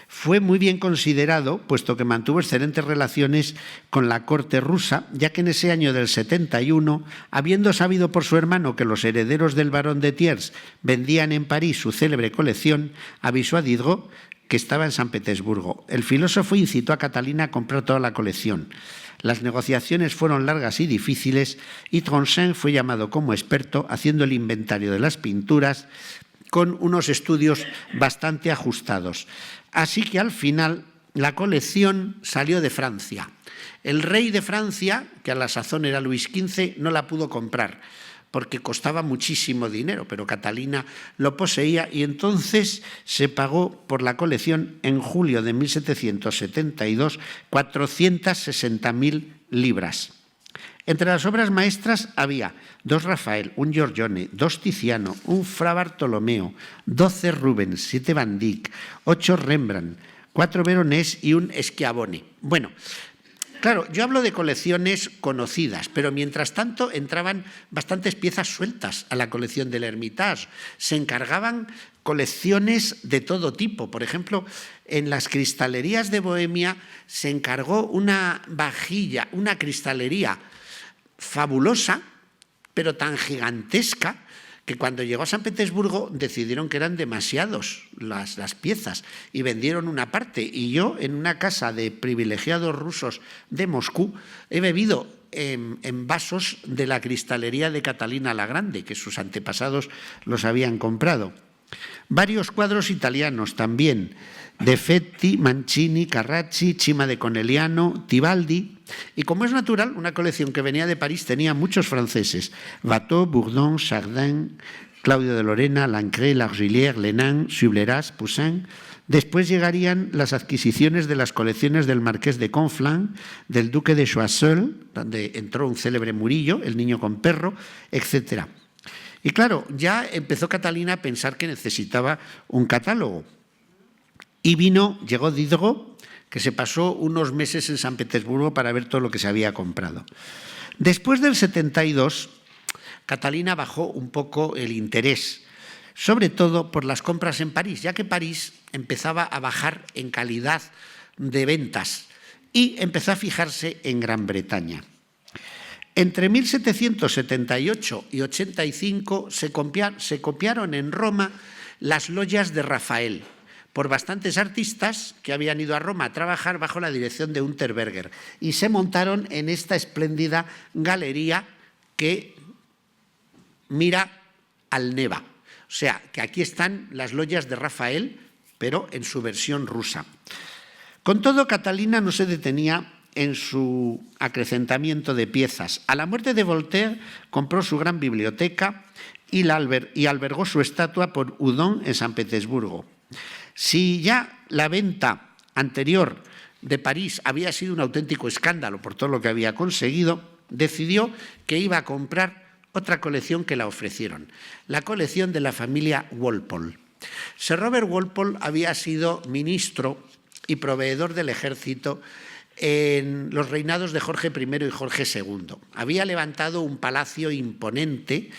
fue muy bien considerado, puesto que mantuvo excelentes relaciones con la corte rusa, ya que en ese año del 71, habiendo sabido por su hermano que los herederos del barón de Thiers vendían en París su célebre colección, avisó a Diderot que estaba en San Petersburgo. El filósofo incitó a Catalina a comprar toda la colección. Las negociaciones fueron largas y difíciles y Tronchin fue llamado como experto haciendo el inventario de las pinturas con unos estudios bastante ajustados. Así que al final la colección salió de Francia. El rey de Francia, que a la sazón era Luis XV, no la pudo comprar porque costaba muchísimo dinero, pero Catalina lo poseía y entonces se pagó por la colección en julio de 1772 460.000 libras. Entre las obras maestras había 2 Rafael, un Giorgione, 2 Tiziano, un Fra Bartolomeo, 12 Rubens, 7 Van Dyck, 8 Rembrandt, 4 Veronese y un Schiavone. Bueno, claro, yo hablo de colecciones conocidas, pero mientras tanto entraban bastantes piezas sueltas a la colección del Hermitage. Se encargaban colecciones de todo tipo. Por ejemplo, en las cristalerías de Bohemia se encargó una vajilla, una cristalería fabulosa, pero tan gigantesca, que cuando llegó a San Petersburgo decidieron que eran demasiados las piezas y vendieron una parte. Y yo, en una casa de privilegiados rusos de Moscú, he bebido en vasos de la cristalería de Catalina la Grande, que sus antepasados los habían comprado. Varios cuadros italianos también, de Fetti, Mancini, Carracci, Cima de Conegliano, Tibaldi. Y como es natural, una colección que venía de París tenía muchos franceses: Watteau, Bourdon, Chardin, Claudio de Lorena, Lancret, Largillière, Lenain, Subleras, Poussin. Después llegarían las adquisiciones de las colecciones del marqués de Conflans, del duque de Choiseul, donde entró un célebre Murillo, el niño con perro, etc. Y claro, ya empezó Catalina a pensar que necesitaba un catálogo. Y llegó Diderot, que se pasó unos meses en San Petersburgo para ver todo lo que se había comprado. Después del 72, Catalina bajó un poco el interés, sobre todo por las compras en París, ya que París empezaba a bajar en calidad de ventas y empezó a fijarse en Gran Bretaña. Entre 1778 y 85 se copiaron en Roma las logias de Rafael por bastantes artistas que habían ido a Roma a trabajar bajo la dirección de Unterberger y se montaron en esta espléndida galería que mira al Neva. O sea, que aquí están las logias de Rafael, pero en su versión rusa. Con todo, Catalina no se detenía en su acrecentamiento de piezas. A la muerte de Voltaire compró su gran biblioteca y albergó su estatua por Houdon en San Petersburgo. Si ya la venta anterior de París había sido un auténtico escándalo por todo lo que había conseguido, decidió que iba a comprar otra colección que la ofrecieron, la colección de la familia Walpole. Sir Robert Walpole había sido ministro y proveedor del ejército en los reinados de Jorge I y Jorge II. Había levantado un palacio imponente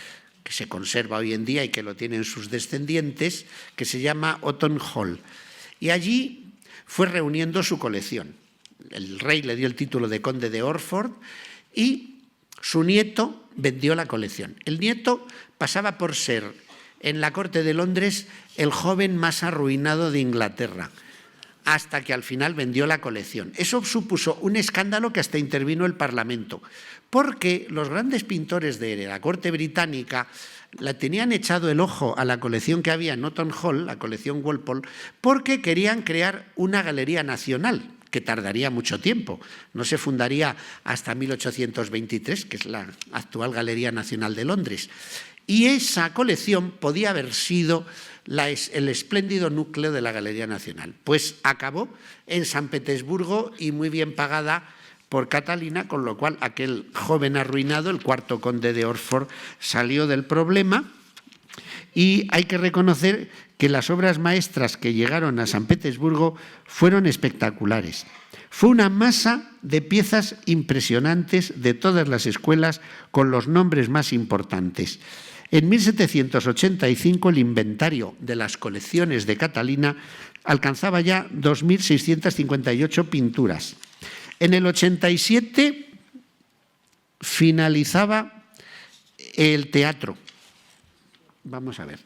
que se conserva hoy en día y que lo tienen sus descendientes, que se llama Otton Hall. Y allí fue reuniendo su colección. El rey le dio el título de conde de Orford y su nieto vendió la colección. El nieto pasaba por ser, en la corte de Londres, el joven más arruinado de Inglaterra. hasta que al final vendió la colección. Eso supuso un escándalo que hasta intervino el Parlamento, porque los grandes pintores de la corte británica la tenían echado el ojo a la colección que había en Norton Hall, la colección Walpole, porque querían crear una galería nacional, que tardaría mucho tiempo. No se fundaría hasta 1823, que es la actual Galería Nacional de Londres. Y esa colección podía haber sido el espléndido núcleo de la Galería Nacional. Pues acabó en San Petersburgo y muy bien pagada por Catalina, con lo cual aquel joven arruinado, el cuarto conde de Oxford, salió del problema. Y hay que reconocer que las obras maestras que llegaron a San Petersburgo fueron espectaculares. Fue una masa de piezas impresionantes de todas las escuelas con los nombres más importantes. En 1785 el inventario de las colecciones de Catalina alcanzaba ya 2.658 pinturas. En el 87 finalizaba el teatro. Vamos a ver.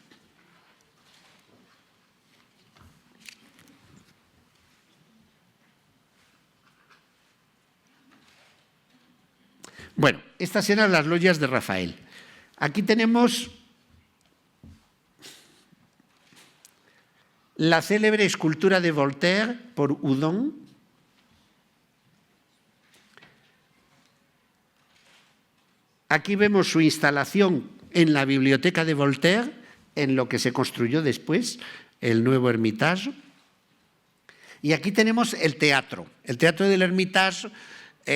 Bueno, estas eran las logias de Rafael. Aquí tenemos la célebre escultura de Voltaire por Houdon. Aquí vemos su instalación en la biblioteca de Voltaire, en lo que se construyó después, el nuevo Hermitage. Y aquí tenemos el teatro. El teatro del Hermitage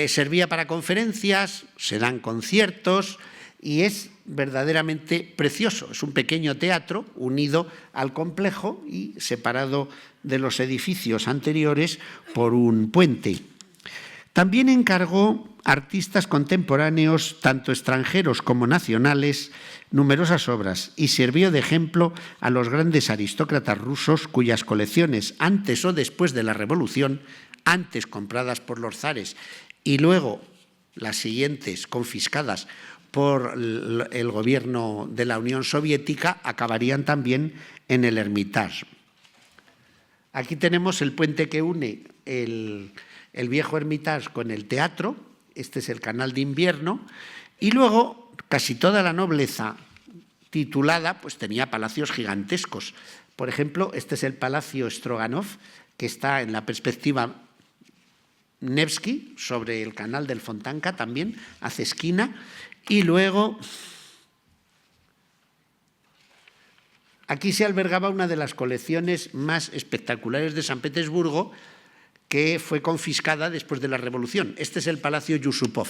servía para conferencias, se dan conciertos y es verdaderamente precioso. Es un pequeño teatro unido al complejo y separado de los edificios anteriores por un puente. También encargó a artistas contemporáneos, tanto extranjeros como nacionales, numerosas obras y sirvió de ejemplo a los grandes aristócratas rusos cuyas colecciones, antes o después de la Revolución, antes compradas por los zares y luego las siguientes confiscadas por el gobierno de la Unión Soviética, acabarían también en el Hermitage. Aquí tenemos el puente que une el viejo Hermitage con el teatro. Este es el Canal de Invierno. Y luego casi toda la nobleza titulada pues tenía palacios gigantescos. Por ejemplo, este es el Palacio Stroganov, que está en la perspectiva Nevsky, sobre el canal del Fontanka, también hace esquina. Y luego aquí se albergaba una de las colecciones más espectaculares de San Petersburgo, que fue confiscada después de la Revolución. Este es el Palacio Yusupov,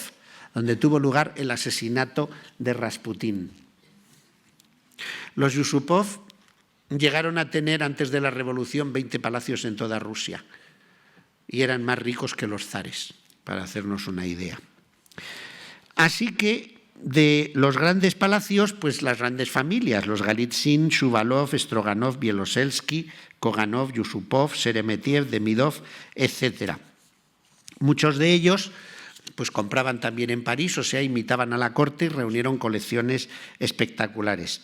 donde tuvo lugar el asesinato de Rasputín. Los Yusupov llegaron a tener antes de la Revolución 20 palacios en toda Rusia y eran más ricos que los zares, para hacernos una idea. Así que de los grandes palacios, pues las grandes familias, los Galitzin, Shuvalov, Stroganov, Bieloselsky, Koganov, Yusupov, Sheremetyev, Demidov, etc. Muchos de ellos pues compraban también en París, o sea, imitaban a la corte y reunieron colecciones espectaculares.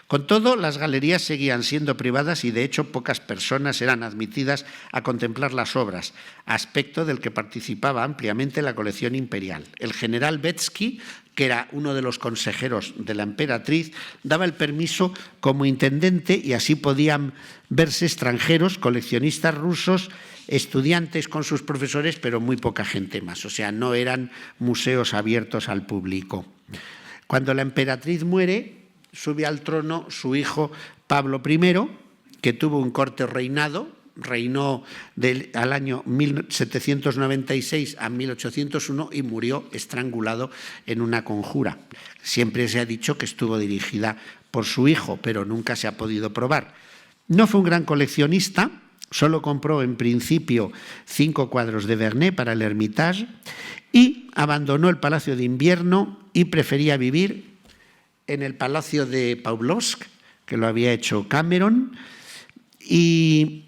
Con todo, las galerías seguían siendo privadas y, de hecho, pocas personas eran admitidas a contemplar las obras, aspecto del que participaba ampliamente la colección imperial. El general Betsky, que era uno de los consejeros de la emperatriz, daba el permiso como intendente y así podían verse extranjeros, coleccionistas rusos, estudiantes con sus profesores, pero muy poca gente más. O sea, no eran museos abiertos al público. Cuando la emperatriz muere, sube al trono su hijo Pablo I, que tuvo un corto reinado, reinó al año 1796 a 1801 y murió estrangulado en una conjura. Siempre se ha dicho que estuvo dirigida por su hijo, pero nunca se ha podido probar. No fue un gran coleccionista, solo compró en principio 5 cuadros de Vernet para el Hermitage y abandonó el Palacio de Invierno y prefería vivir en el Palacio de Pavlovsk, que lo había hecho Cameron, y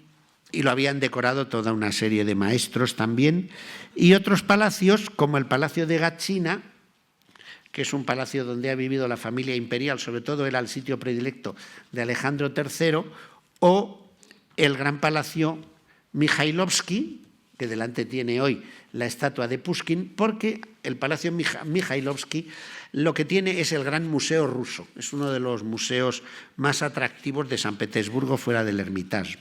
lo habían decorado toda una serie de maestros también, y otros palacios como el Palacio de Gatchina, que es un palacio donde ha vivido la familia imperial, sobre todo era el sitio predilecto de Alejandro III, o el gran palacio Mikhailovsky, que delante tiene hoy la estatua de Pushkin, porque el Palacio Mikhailovsky lo que tiene es el Gran Museo Ruso. Es uno de los museos más atractivos de San Petersburgo fuera del Hermitage.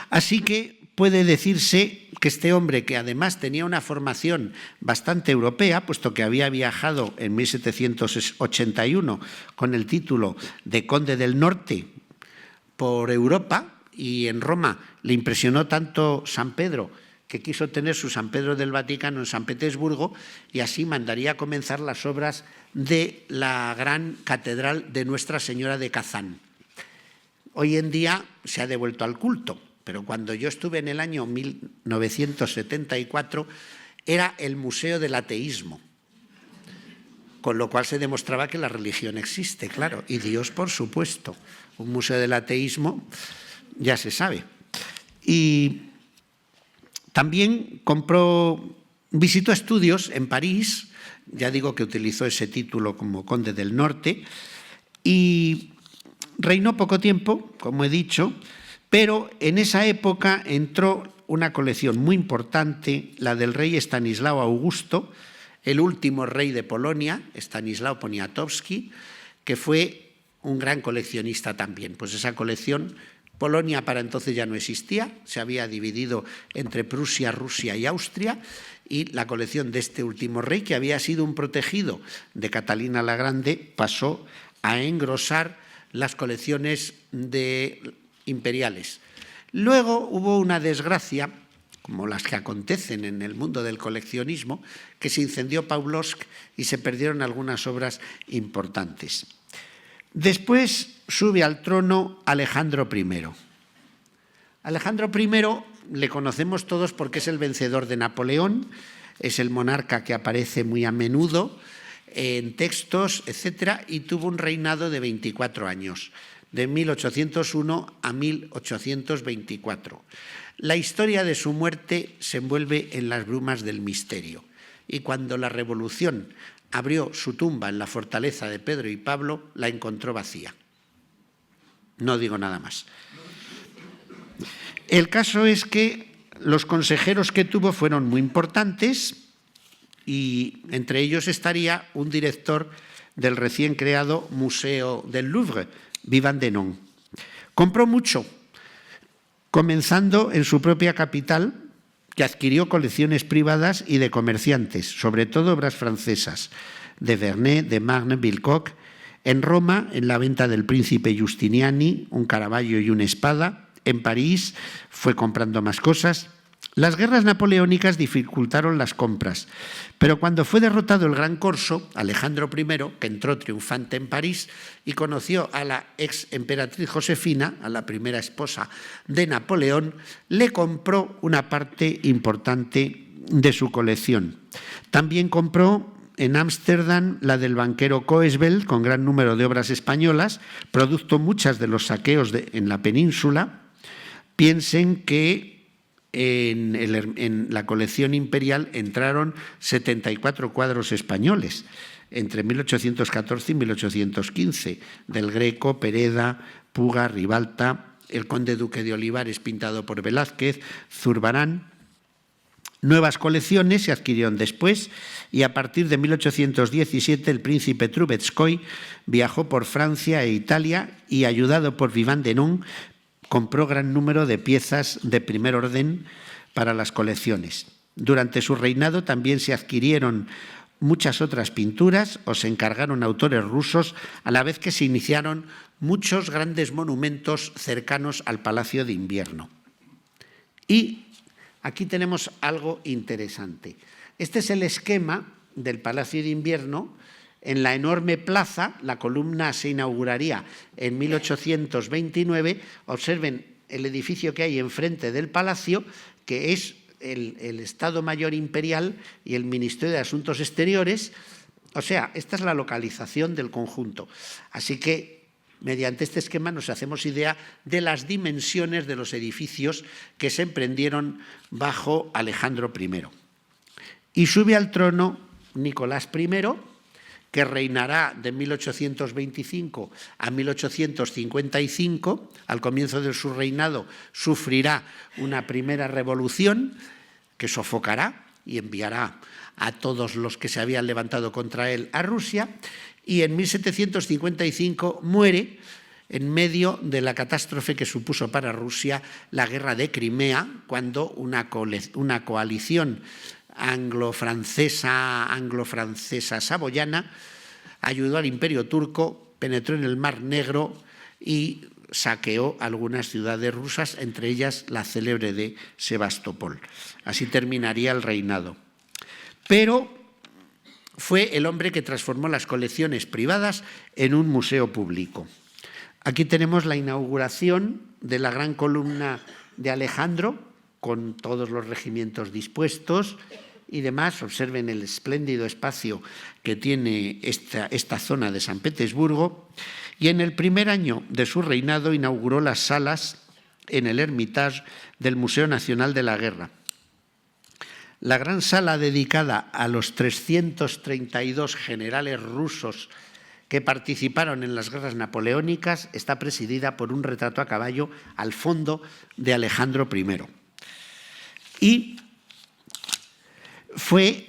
Así que puede decirse que este hombre, que además tenía una formación bastante europea, puesto que había viajado en 1781 con el título de Conde del Norte por Europa, y en Roma le impresionó tanto San Pedro que quiso tener su San Pedro del Vaticano en San Petersburgo, y así mandaría a comenzar las obras de la gran catedral de Nuestra Señora de Kazán. Hoy en día se ha devuelto al culto, pero cuando yo estuve en el año 1974 era el Museo del Ateísmo, con lo cual se demostraba que la religión existe, claro, y Dios, por supuesto. Un museo del ateísmo ya se sabe. Y también visitó estudios en París, ya digo que utilizó ese título como Conde del Norte, y reinó poco tiempo, como he dicho, pero en esa época entró una colección muy importante, la del rey Estanislao Augusto, el último rey de Polonia, Stanislao Poniatowski, que fue un gran coleccionista también. Pues esa colección, Polonia para entonces ya no existía, se había dividido entre Prusia, Rusia y Austria, y la colección de este último rey, que había sido un protegido de Catalina la Grande, pasó a engrosar las colecciones imperiales. Luego hubo una desgracia, como las que acontecen en el mundo del coleccionismo, que se incendió Pavlovsk y se perdieron algunas obras importantes. Después sube al trono Alejandro I. Alejandro I le conocemos todos porque es el vencedor de Napoleón, es el monarca que aparece muy a menudo en textos, etc., y tuvo un reinado de 24 años, de 1801 a 1824. La historia de su muerte se envuelve en las brumas del misterio, y cuando la revolución abrió su tumba en la fortaleza de Pedro y Pablo, la encontró vacía. No digo nada más. El caso es que los consejeros que tuvo fueron muy importantes, y entre ellos estaría un director del recién creado Museo del Louvre, Vivant Denon. Compró mucho, comenzando en su propia capital, que adquirió colecciones privadas y de comerciantes, sobre todo obras francesas, de Vernet, de Marne, Bilcock. En Roma, en la venta del príncipe Giustiniani, un Caravaggio y una espada. En París fue comprando más cosas. Las guerras napoleónicas dificultaron las compras, pero cuando fue derrotado el Gran Corso, Alejandro I, que entró triunfante en París y conoció a la ex emperatriz Josefina, a la primera esposa de Napoleón, le compró una parte importante de su colección. También compró en Ámsterdam la del banquero Coesveld, con gran número de obras españolas, producto muchas de los saqueos en la península. Piensen que en la colección imperial entraron 74 cuadros españoles entre 1814 y 1815, del Greco, Pereda, Puga, Ribalta, el conde duque de Olivares pintado por Velázquez, Zurbarán. Nuevas colecciones se adquirieron después, y a partir de 1817 el príncipe Trubetskoy viajó por Francia e Italia y, ayudado por Vivant Denon, compró gran número de piezas de primer orden para las colecciones. Durante su reinado también se adquirieron muchas otras pinturas o se encargaron autores rusos, a la vez que se iniciaron muchos grandes monumentos cercanos al Palacio de Invierno. Y aquí tenemos algo interesante. Este es el esquema del Palacio de Invierno. En la enorme plaza, la columna se inauguraría en 1829. Observen el edificio que hay enfrente del palacio, que es el Estado Mayor Imperial y el Ministerio de Asuntos Exteriores. O sea, esta es la localización del conjunto. Así que, mediante este esquema, nos hacemos idea de las dimensiones de los edificios que se emprendieron bajo Alejandro I. Y sube al trono Nicolás I, que reinará de 1825 a 1855. Al comienzo de su reinado sufrirá una primera revolución que sofocará y enviará a todos los que se habían levantado contra él a Rusia, y en 1755 muere en medio de la catástrofe que supuso para Rusia la guerra de Crimea, cuando una coalición anglo-francesa saboyana ayudó al Imperio turco, penetró en el Mar Negro y saqueó algunas ciudades rusas, entre ellas la célebre de Sebastopol. Así terminaría el reinado. Pero fue el hombre que transformó las colecciones privadas en un museo público. Aquí tenemos la inauguración de la gran columna de Alejandro, con todos los regimientos dispuestos y demás. Observen el espléndido espacio que tiene esta zona de San Petersburgo. Y en el primer año de su reinado inauguró las salas en el Hermitage del Museo Nacional de la Guerra. La gran sala dedicada a los 332 generales rusos que participaron en las guerras napoleónicas está presidida por un retrato a caballo al fondo de Alejandro I. Y fue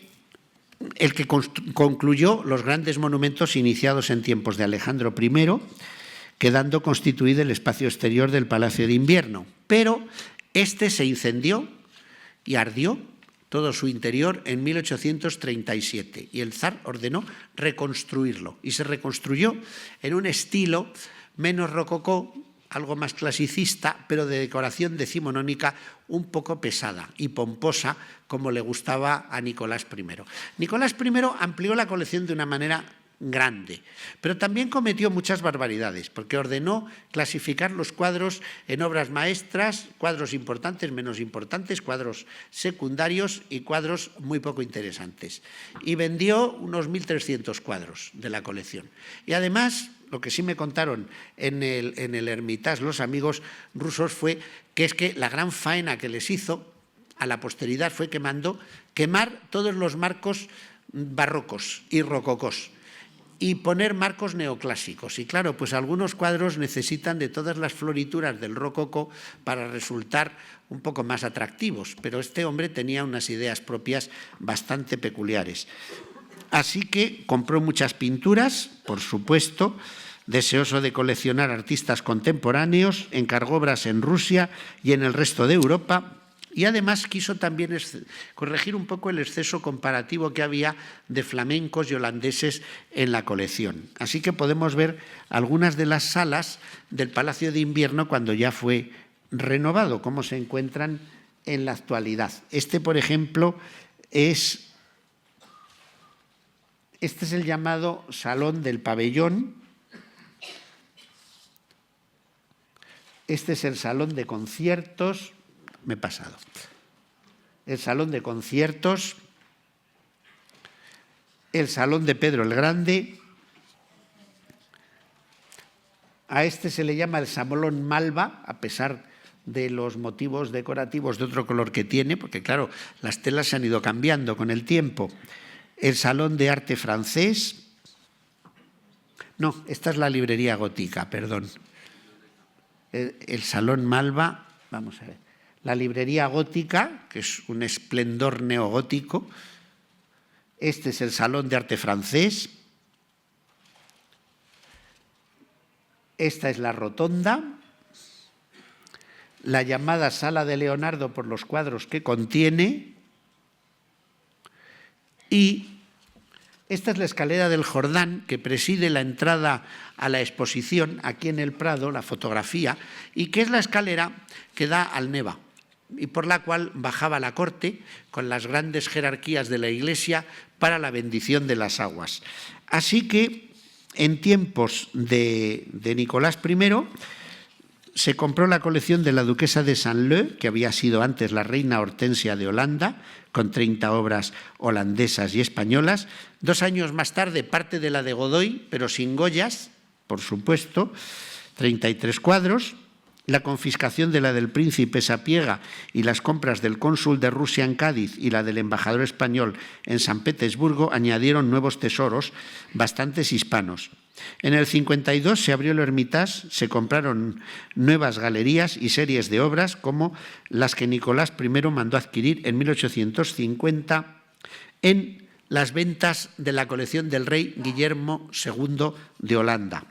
el que concluyó los grandes monumentos iniciados en tiempos de Alejandro I, quedando constituido el espacio exterior del Palacio de Invierno. Pero este se incendió y ardió todo su interior en 1837, y el zar ordenó reconstruirlo, y se reconstruyó en un estilo menos rococó, algo más clasicista, pero de decoración decimonónica un poco pesada y pomposa, como le gustaba a Nicolás I. Nicolás I amplió la colección de una manera grande, pero también cometió muchas barbaridades, porque ordenó clasificar los cuadros en obras maestras, cuadros importantes, menos importantes, cuadros secundarios y cuadros muy poco interesantes. Y vendió unos 1.300 cuadros de la colección. Y además, lo que sí me contaron en el Hermitage los amigos rusos fue que es que la gran faena que les hizo a la posteridad fue que mandó quemar todos los marcos barrocos y rococós y poner marcos neoclásicos. Y claro, pues algunos cuadros necesitan de todas las florituras del rococó para resultar un poco más atractivos, pero este hombre tenía unas ideas propias bastante peculiares. Así que compró muchas pinturas, por supuesto, deseoso de coleccionar artistas contemporáneos, encargó obras en Rusia y en el resto de Europa, y además quiso también corregir un poco el exceso comparativo que había de flamencos y holandeses en la colección. Así que podemos ver algunas de las salas del Palacio de Invierno cuando ya fue renovado, cómo se encuentran en la actualidad. Por ejemplo, este es el llamado Salón del Pabellón. Este es el Salón de Conciertos. Me he pasado. El Salón de Conciertos, el Salón de Pedro el Grande. A este se le llama el Salón Malva, a pesar de los motivos decorativos de otro color que tiene, porque claro, las telas se han ido cambiando con el tiempo. El Salón de Arte Francés. No, esta es la librería gótica, perdón. El Salón Malva, vamos a ver. La librería gótica, que es un esplendor neogótico. Este es el Salón de Arte Francés. Esta es la Rotonda. La llamada Sala de Leonardo por los cuadros que contiene. Y esta es la escalera del Jordán, que preside la entrada a la exposición aquí en el Prado, la fotografía, y que es la escalera que da al Neva, y por la cual bajaba la corte con las grandes jerarquías de la Iglesia para la bendición de las aguas. Así que en tiempos de Nicolás I se compró la colección de la duquesa de Saint-Lô, que había sido antes la reina Hortensia de Holanda, con 30 obras holandesas y españolas. 2 años más tarde parte de la de Godoy, pero sin Goyas, por supuesto, 33 cuadros. la confiscación de la del príncipe Sapiega y las compras del cónsul de Rusia en Cádiz y la del embajador español en San Petersburgo añadieron nuevos tesoros, bastantes hispanos. En el 52 se abrió el Hermitage, se compraron nuevas galerías y series de obras como las que Nicolás I mandó adquirir en 1850 en las ventas de la colección del rey Guillermo II de Holanda.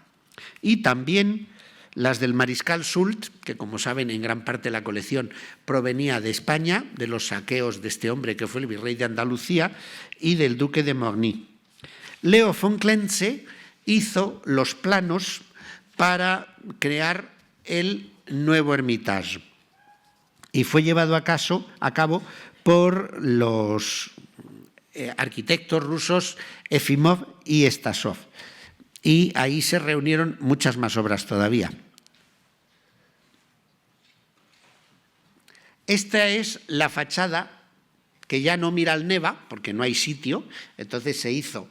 Y también las del mariscal Soult, que como saben en gran parte la colección provenía de España, de los saqueos de este hombre que fue el virrey de Andalucía, y del duque de Morny. Leo von Klenze hizo los planos para crear el nuevo Hermitage y fue llevado a cabo por los arquitectos rusos Efimov y Stasov. Y ahí se reunieron muchas más obras todavía. Esta es la fachada que ya no mira al Neva, porque no hay sitio, entonces se hizo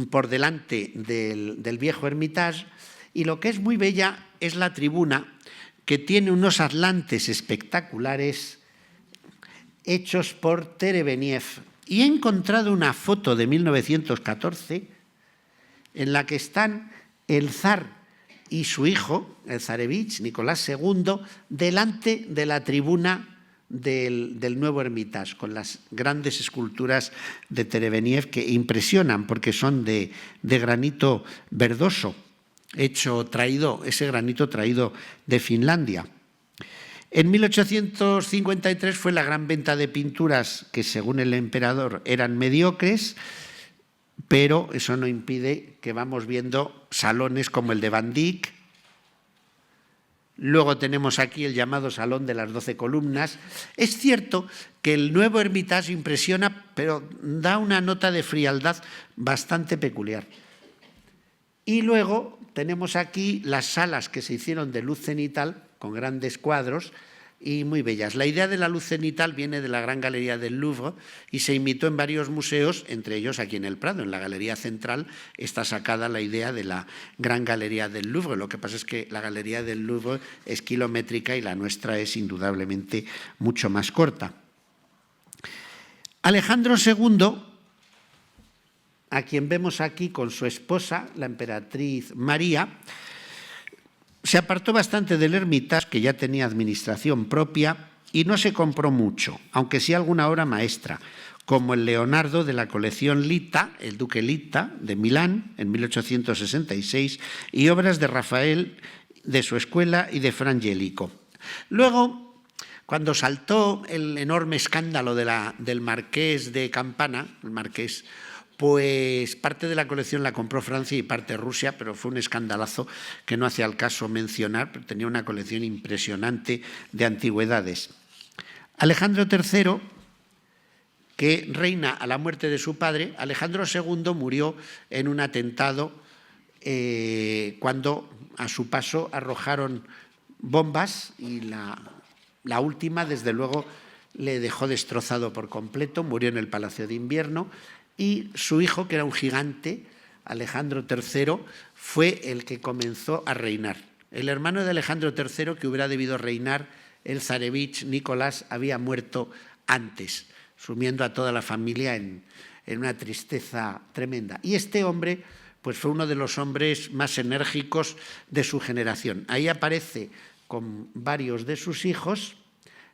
por delante del viejo Hermitage, y lo que es muy bella es la tribuna, que tiene unos atlantes espectaculares hechos por Terebeniev. Y he encontrado una foto de 1914 en la que están el zar y su hijo, el zarevich, Nicolás II, delante de la tribuna del nuevo Hermitage, con las grandes esculturas de Terebeniev que impresionan porque son de granito verdoso, ese granito traído de Finlandia. En 1853 fue la gran venta de pinturas que, según el emperador, eran mediocres, pero eso no impide que vamos viendo salones como el de Van Dyck. Luego tenemos aquí el llamado Salón de las 12 columnas. Es cierto que el nuevo Hermitage impresiona, pero da una nota de frialdad bastante peculiar. Y luego tenemos aquí las salas que se hicieron de luz cenital, con grandes cuadros y muy bellas. La idea de la luz cenital viene de la Gran Galería del Louvre y se imitó en varios museos, entre ellos aquí en el Prado. En la Galería Central está sacada la idea de la Gran Galería del Louvre. Lo que pasa es que la Galería del Louvre es kilométrica y la nuestra es indudablemente mucho más corta. Alejandro II, a quien vemos aquí con su esposa, la emperatriz María, se apartó bastante del Hermitage, que ya tenía administración propia, y no se compró mucho, aunque sí alguna obra maestra, como el Leonardo de la colección Litta, el duque Litta, de Milán, en 1866, y obras de Rafael, de su escuela, y de Frangelico. Luego, cuando saltó el enorme escándalo del marqués de Campana, el marqués, pues parte de la colección la compró Francia y parte Rusia, pero fue un escandalazo que no hace al caso mencionar, pero tenía una colección impresionante de antigüedades. Alejandro III, que reina a la muerte de su padre, Alejandro II murió en un atentado cuando a su paso arrojaron bombas y la última, desde luego, le dejó destrozado por completo, murió en el Palacio de Invierno. Y su hijo, que era un gigante, Alejandro III, fue el que comenzó a reinar. El hermano de Alejandro III, que hubiera debido reinar, el zarevich Nicolás, había muerto antes, sumiendo a toda la familia en una tristeza tremenda. Y este hombre pues fue uno de los hombres más enérgicos de su generación. Ahí aparece con varios de sus hijos,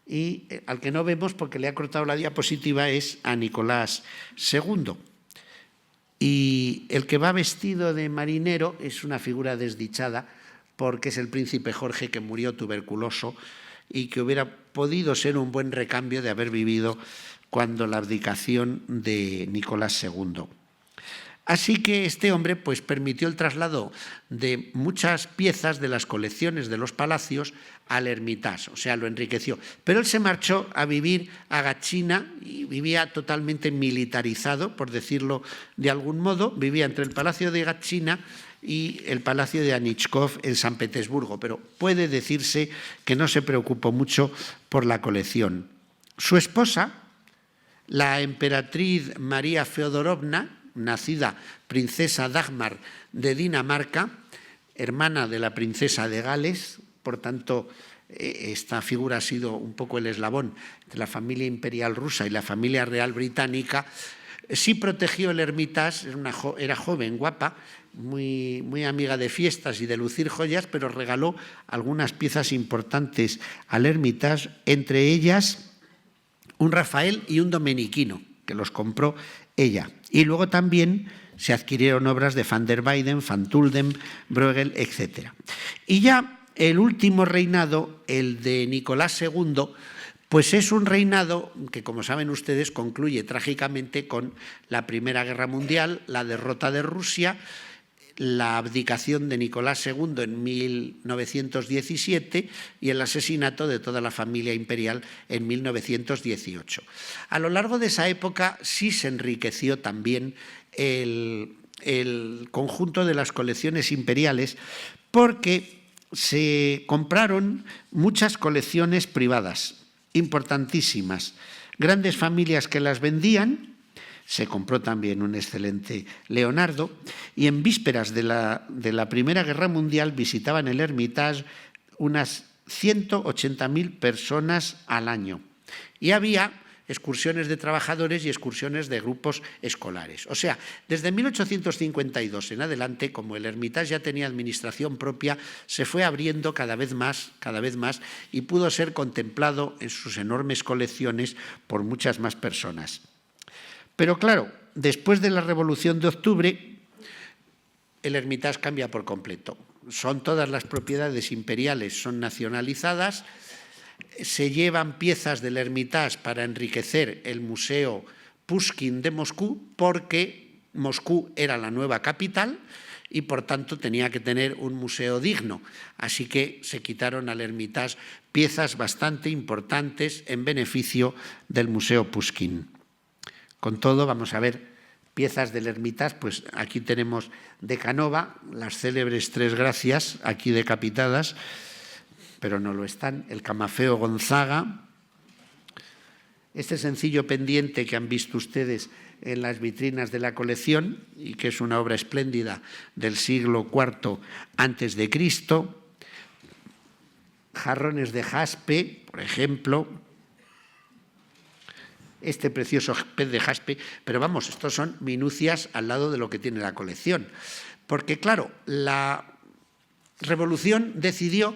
y al que no vemos porque le ha cortado la diapositiva es a Nicolás II. Y el que va vestido de marinero es una figura desdichada porque es el príncipe Jorge, que murió tuberculoso y que hubiera podido ser un buen recambio de haber vivido cuando la abdicación de Nicolás II. Así que este hombre pues permitió el traslado de muchas piezas de las colecciones de los palacios al Hermitage, o sea, lo enriqueció. Pero él se marchó a vivir a Gatchina y vivía totalmente militarizado, por decirlo de algún modo. Vivía entre el Palacio de Gatchina y el Palacio de Anichkov en San Petersburgo, pero puede decirse que no se preocupó mucho por la colección. Su esposa, la emperatriz María Feodorovna, nacida princesa Dagmar de Dinamarca, hermana de la princesa de Gales, por tanto esta figura ha sido un poco el eslabón entre la familia imperial rusa y la familia real británica, sí protegió el Hermitage, era joven, guapa, muy amiga de fiestas y de lucir joyas, pero regaló algunas piezas importantes al Hermitage, entre ellas un Rafael y un Domenichino, que los compró ella. Y luego también se adquirieron obras de Van der Weyden, Van Tulden, Bruegel, etc. Y ya el último reinado, el de Nicolás II, pues es un reinado que, como saben ustedes, concluye trágicamente con la Primera Guerra Mundial, la derrota de Rusia, la abdicación de Nicolás II en 1917 y el asesinato de toda la familia imperial en 1918. A lo largo de esa época sí se enriqueció también el conjunto de las colecciones imperiales, porque se compraron muchas colecciones privadas importantísimas, grandes familias que las vendían. Se compró también un excelente Leonardo, y en vísperas de la Primera Guerra Mundial visitaban el Hermitage unas 180.000 personas al año. Y había excursiones de trabajadores y excursiones de grupos escolares. O sea, desde 1852 en adelante, como el Hermitage ya tenía administración propia, se fue abriendo cada vez más, y pudo ser contemplado en sus enormes colecciones por muchas más personas. Pero claro, después de la Revolución de Octubre, el Hermitage cambia por completo. Todas las propiedades imperiales son nacionalizadas, se llevan piezas del Hermitage para enriquecer el Museo Pushkin de Moscú, porque Moscú era la nueva capital y por tanto tenía que tener un museo digno. Así que se quitaron al Hermitage piezas bastante importantes en beneficio del Museo Pushkin. Con todo, vamos a ver piezas del Hermitage, pues aquí tenemos de Canova, las célebres Tres Gracias, aquí decapitadas, pero no lo están, el Camafeo Gonzaga, este sencillo pendiente que han visto ustedes en las vitrinas de la colección y que es una obra espléndida del siglo IV a.C., jarrones de jaspe, por ejemplo, este precioso pez de jaspe, pero vamos, estos son minucias al lado de lo que tiene la colección. Porque claro, la Revolución decidió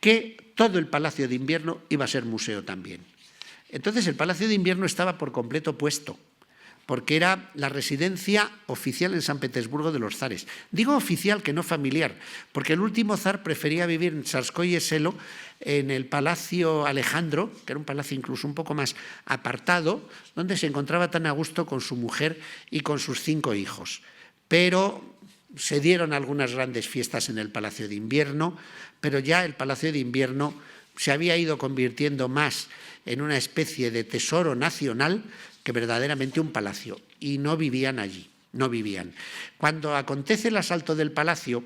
que todo el Palacio de Invierno iba a ser museo también. Entonces el Palacio de Invierno estaba por completo puesto, porque era la residencia oficial en San Petersburgo de los zares. Digo oficial, que no familiar, porque el último zar prefería vivir en Tsarskoye Selo, en el Palacio Alejandro, que era un palacio incluso un poco más apartado, donde se encontraba tan a gusto con su mujer y con sus 5 hijos. Pero se dieron algunas grandes fiestas en el Palacio de Invierno, pero ya el Palacio de Invierno se había ido convirtiendo más en una especie de tesoro nacional que verdaderamente un palacio, y no vivían allí, no vivían. Cuando acontece el asalto del palacio,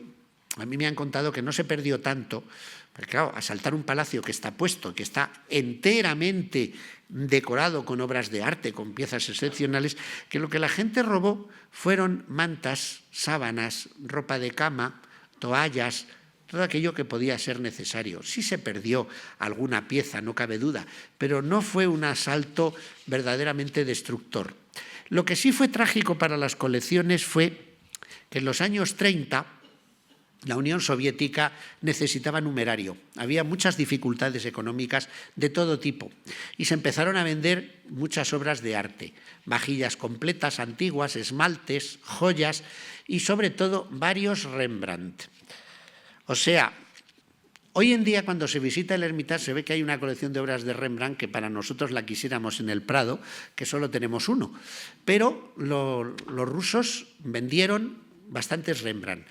a mí me han contado que no se perdió tanto, porque claro, asaltar un palacio que está puesto, que está enteramente decorado con obras de arte, con piezas excepcionales, que lo que la gente robó fueron mantas, sábanas, ropa de cama, toallas, todo aquello que podía ser necesario. Sí se perdió alguna pieza, no cabe duda, pero no fue un asalto verdaderamente destructor. Lo que sí fue trágico para las colecciones fue que en los años 30 la Unión Soviética necesitaba numerario. Había muchas dificultades económicas de todo tipo y se empezaron a vender muchas obras de arte, vajillas completas, antiguas, esmaltes, joyas y sobre todo varios Rembrandt. O sea, hoy en día cuando se visita el Hermitage se ve que hay una colección de obras de Rembrandt que para nosotros la quisiéramos en el Prado, que solo tenemos uno. Pero los rusos vendieron bastantes Rembrandt.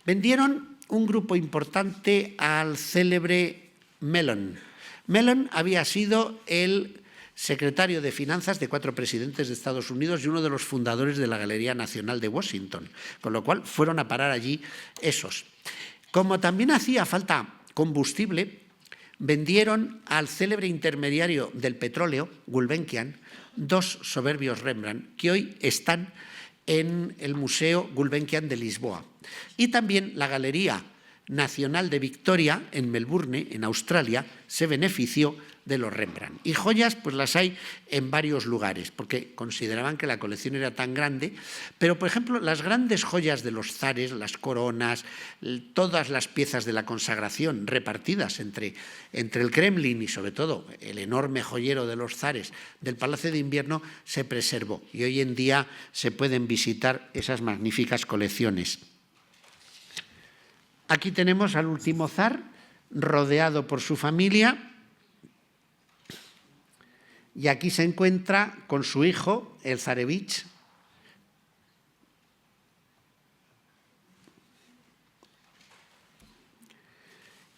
Vendieron un grupo importante al célebre Mellon. Mellon había sido el secretario de Finanzas de 4 presidentes de Estados Unidos y uno de los fundadores de la Galería Nacional de Washington, con lo cual fueron a parar allí esos. Como también hacía falta combustible, vendieron al célebre intermediario del petróleo, Gulbenkian, 2 soberbios Rembrandt que hoy están en el Museo Gulbenkian de Lisboa. Y también la Galería Nacional de Victoria, en Melbourne, en Australia, se benefició de los Rembrandt. Y joyas pues las hay en varios lugares, porque consideraban que la colección era tan grande, pero por ejemplo las grandes joyas de los zares, las coronas, todas las piezas de la consagración repartidas entre el Kremlin y sobre todo el enorme joyero de los zares del Palacio de Invierno se preservó y hoy en día se pueden visitar esas magníficas colecciones. Aquí tenemos al último zar rodeado por su familia. Y aquí se encuentra con su hijo, el zarevich.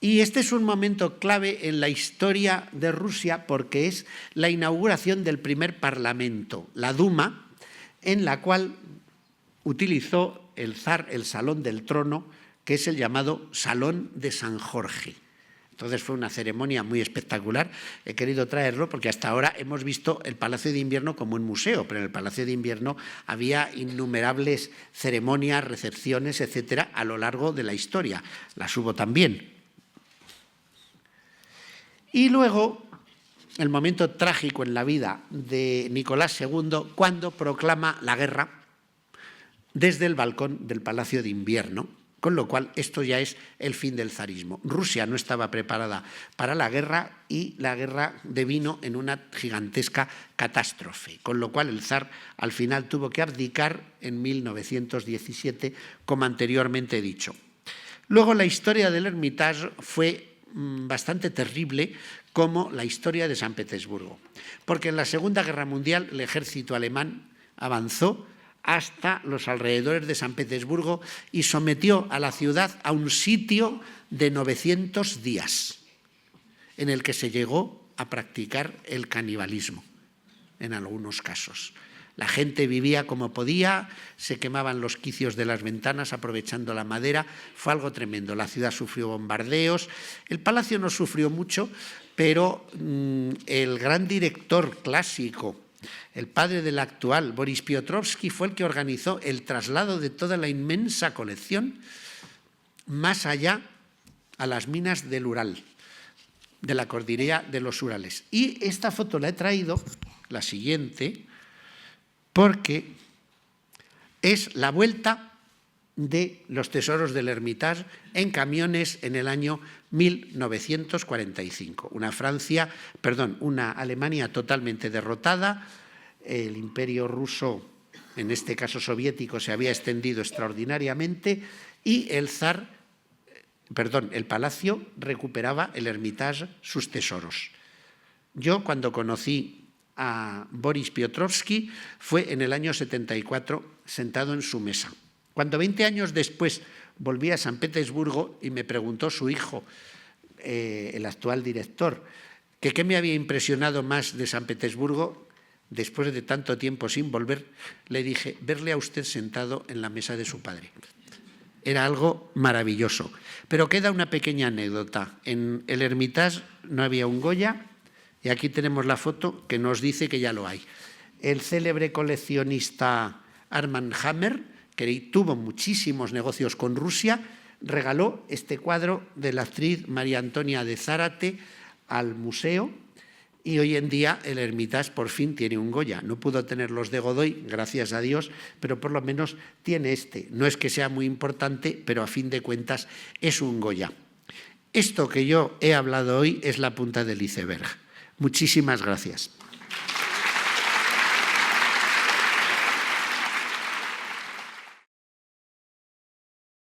Y este es un momento clave en la historia de Rusia porque es la inauguración del primer parlamento, la Duma, en la cual utilizó el zar el Salón del Trono, que es el llamado Salón de San Jorge. Entonces fue una ceremonia muy espectacular. He querido traerlo porque hasta ahora hemos visto el Palacio de Invierno como un museo, pero en el Palacio de Invierno había innumerables ceremonias, recepciones, etcétera, a lo largo de la historia. Las hubo también. Y luego, el momento trágico en la vida de Nicolás II, cuando proclama la guerra desde el balcón del Palacio de Invierno, con lo cual esto ya es el fin del zarismo. Rusia no estaba preparada para la guerra y la guerra devino en una gigantesca catástrofe, con lo cual el zar al final tuvo que abdicar en 1917, como anteriormente he dicho. Luego la historia del Hermitage fue bastante terrible, como la historia de San Petersburgo, porque en la Segunda Guerra Mundial el ejército alemán avanzó hasta los alrededores de San Petersburgo y sometió a la ciudad a un sitio de 900 días, en el que se llegó a practicar el canibalismo, en algunos casos. La gente vivía como podía, se quemaban los quicios de las ventanas aprovechando la madera, fue algo tremendo. La ciudad sufrió bombardeos, el palacio no sufrió mucho, pero el gran director clásico, el padre del actual, Boris Piotrowski, fue el que organizó el traslado de toda la inmensa colección más allá a las minas del Ural, de la cordillera de los Urales. Y esta foto la he traído, la siguiente, porque es la vuelta de los tesoros del Hermitage en camiones en el año 1945. Una Alemania totalmente derrotada, el imperio ruso, en este caso soviético, se había extendido extraordinariamente y el palacio recuperaba el Hermitage sus tesoros. Yo cuando conocí a Boris Piotrowski fue en el año 74 sentado en su mesa. Cuando 20 años después volví a San Petersburgo y me preguntó su hijo, el actual director, que qué me había impresionado más de San Petersburgo después de tanto tiempo sin volver, le dije, verle a usted sentado en la mesa de su padre. Era algo maravilloso. Pero queda una pequeña anécdota. En el Hermitage no había un Goya, y aquí tenemos la foto que nos dice que ya lo hay. El célebre coleccionista Armand Hammer, que tuvo muchísimos negocios con Rusia, regaló este cuadro de la actriz María Antonia de Zárate al museo y hoy en día el Hermitage por fin tiene un Goya. No pudo tener los de Godoy, gracias a Dios, pero por lo menos tiene este. No es que sea muy importante, pero a fin de cuentas es un Goya. Esto que yo he hablado hoy es la punta del iceberg. Muchísimas gracias.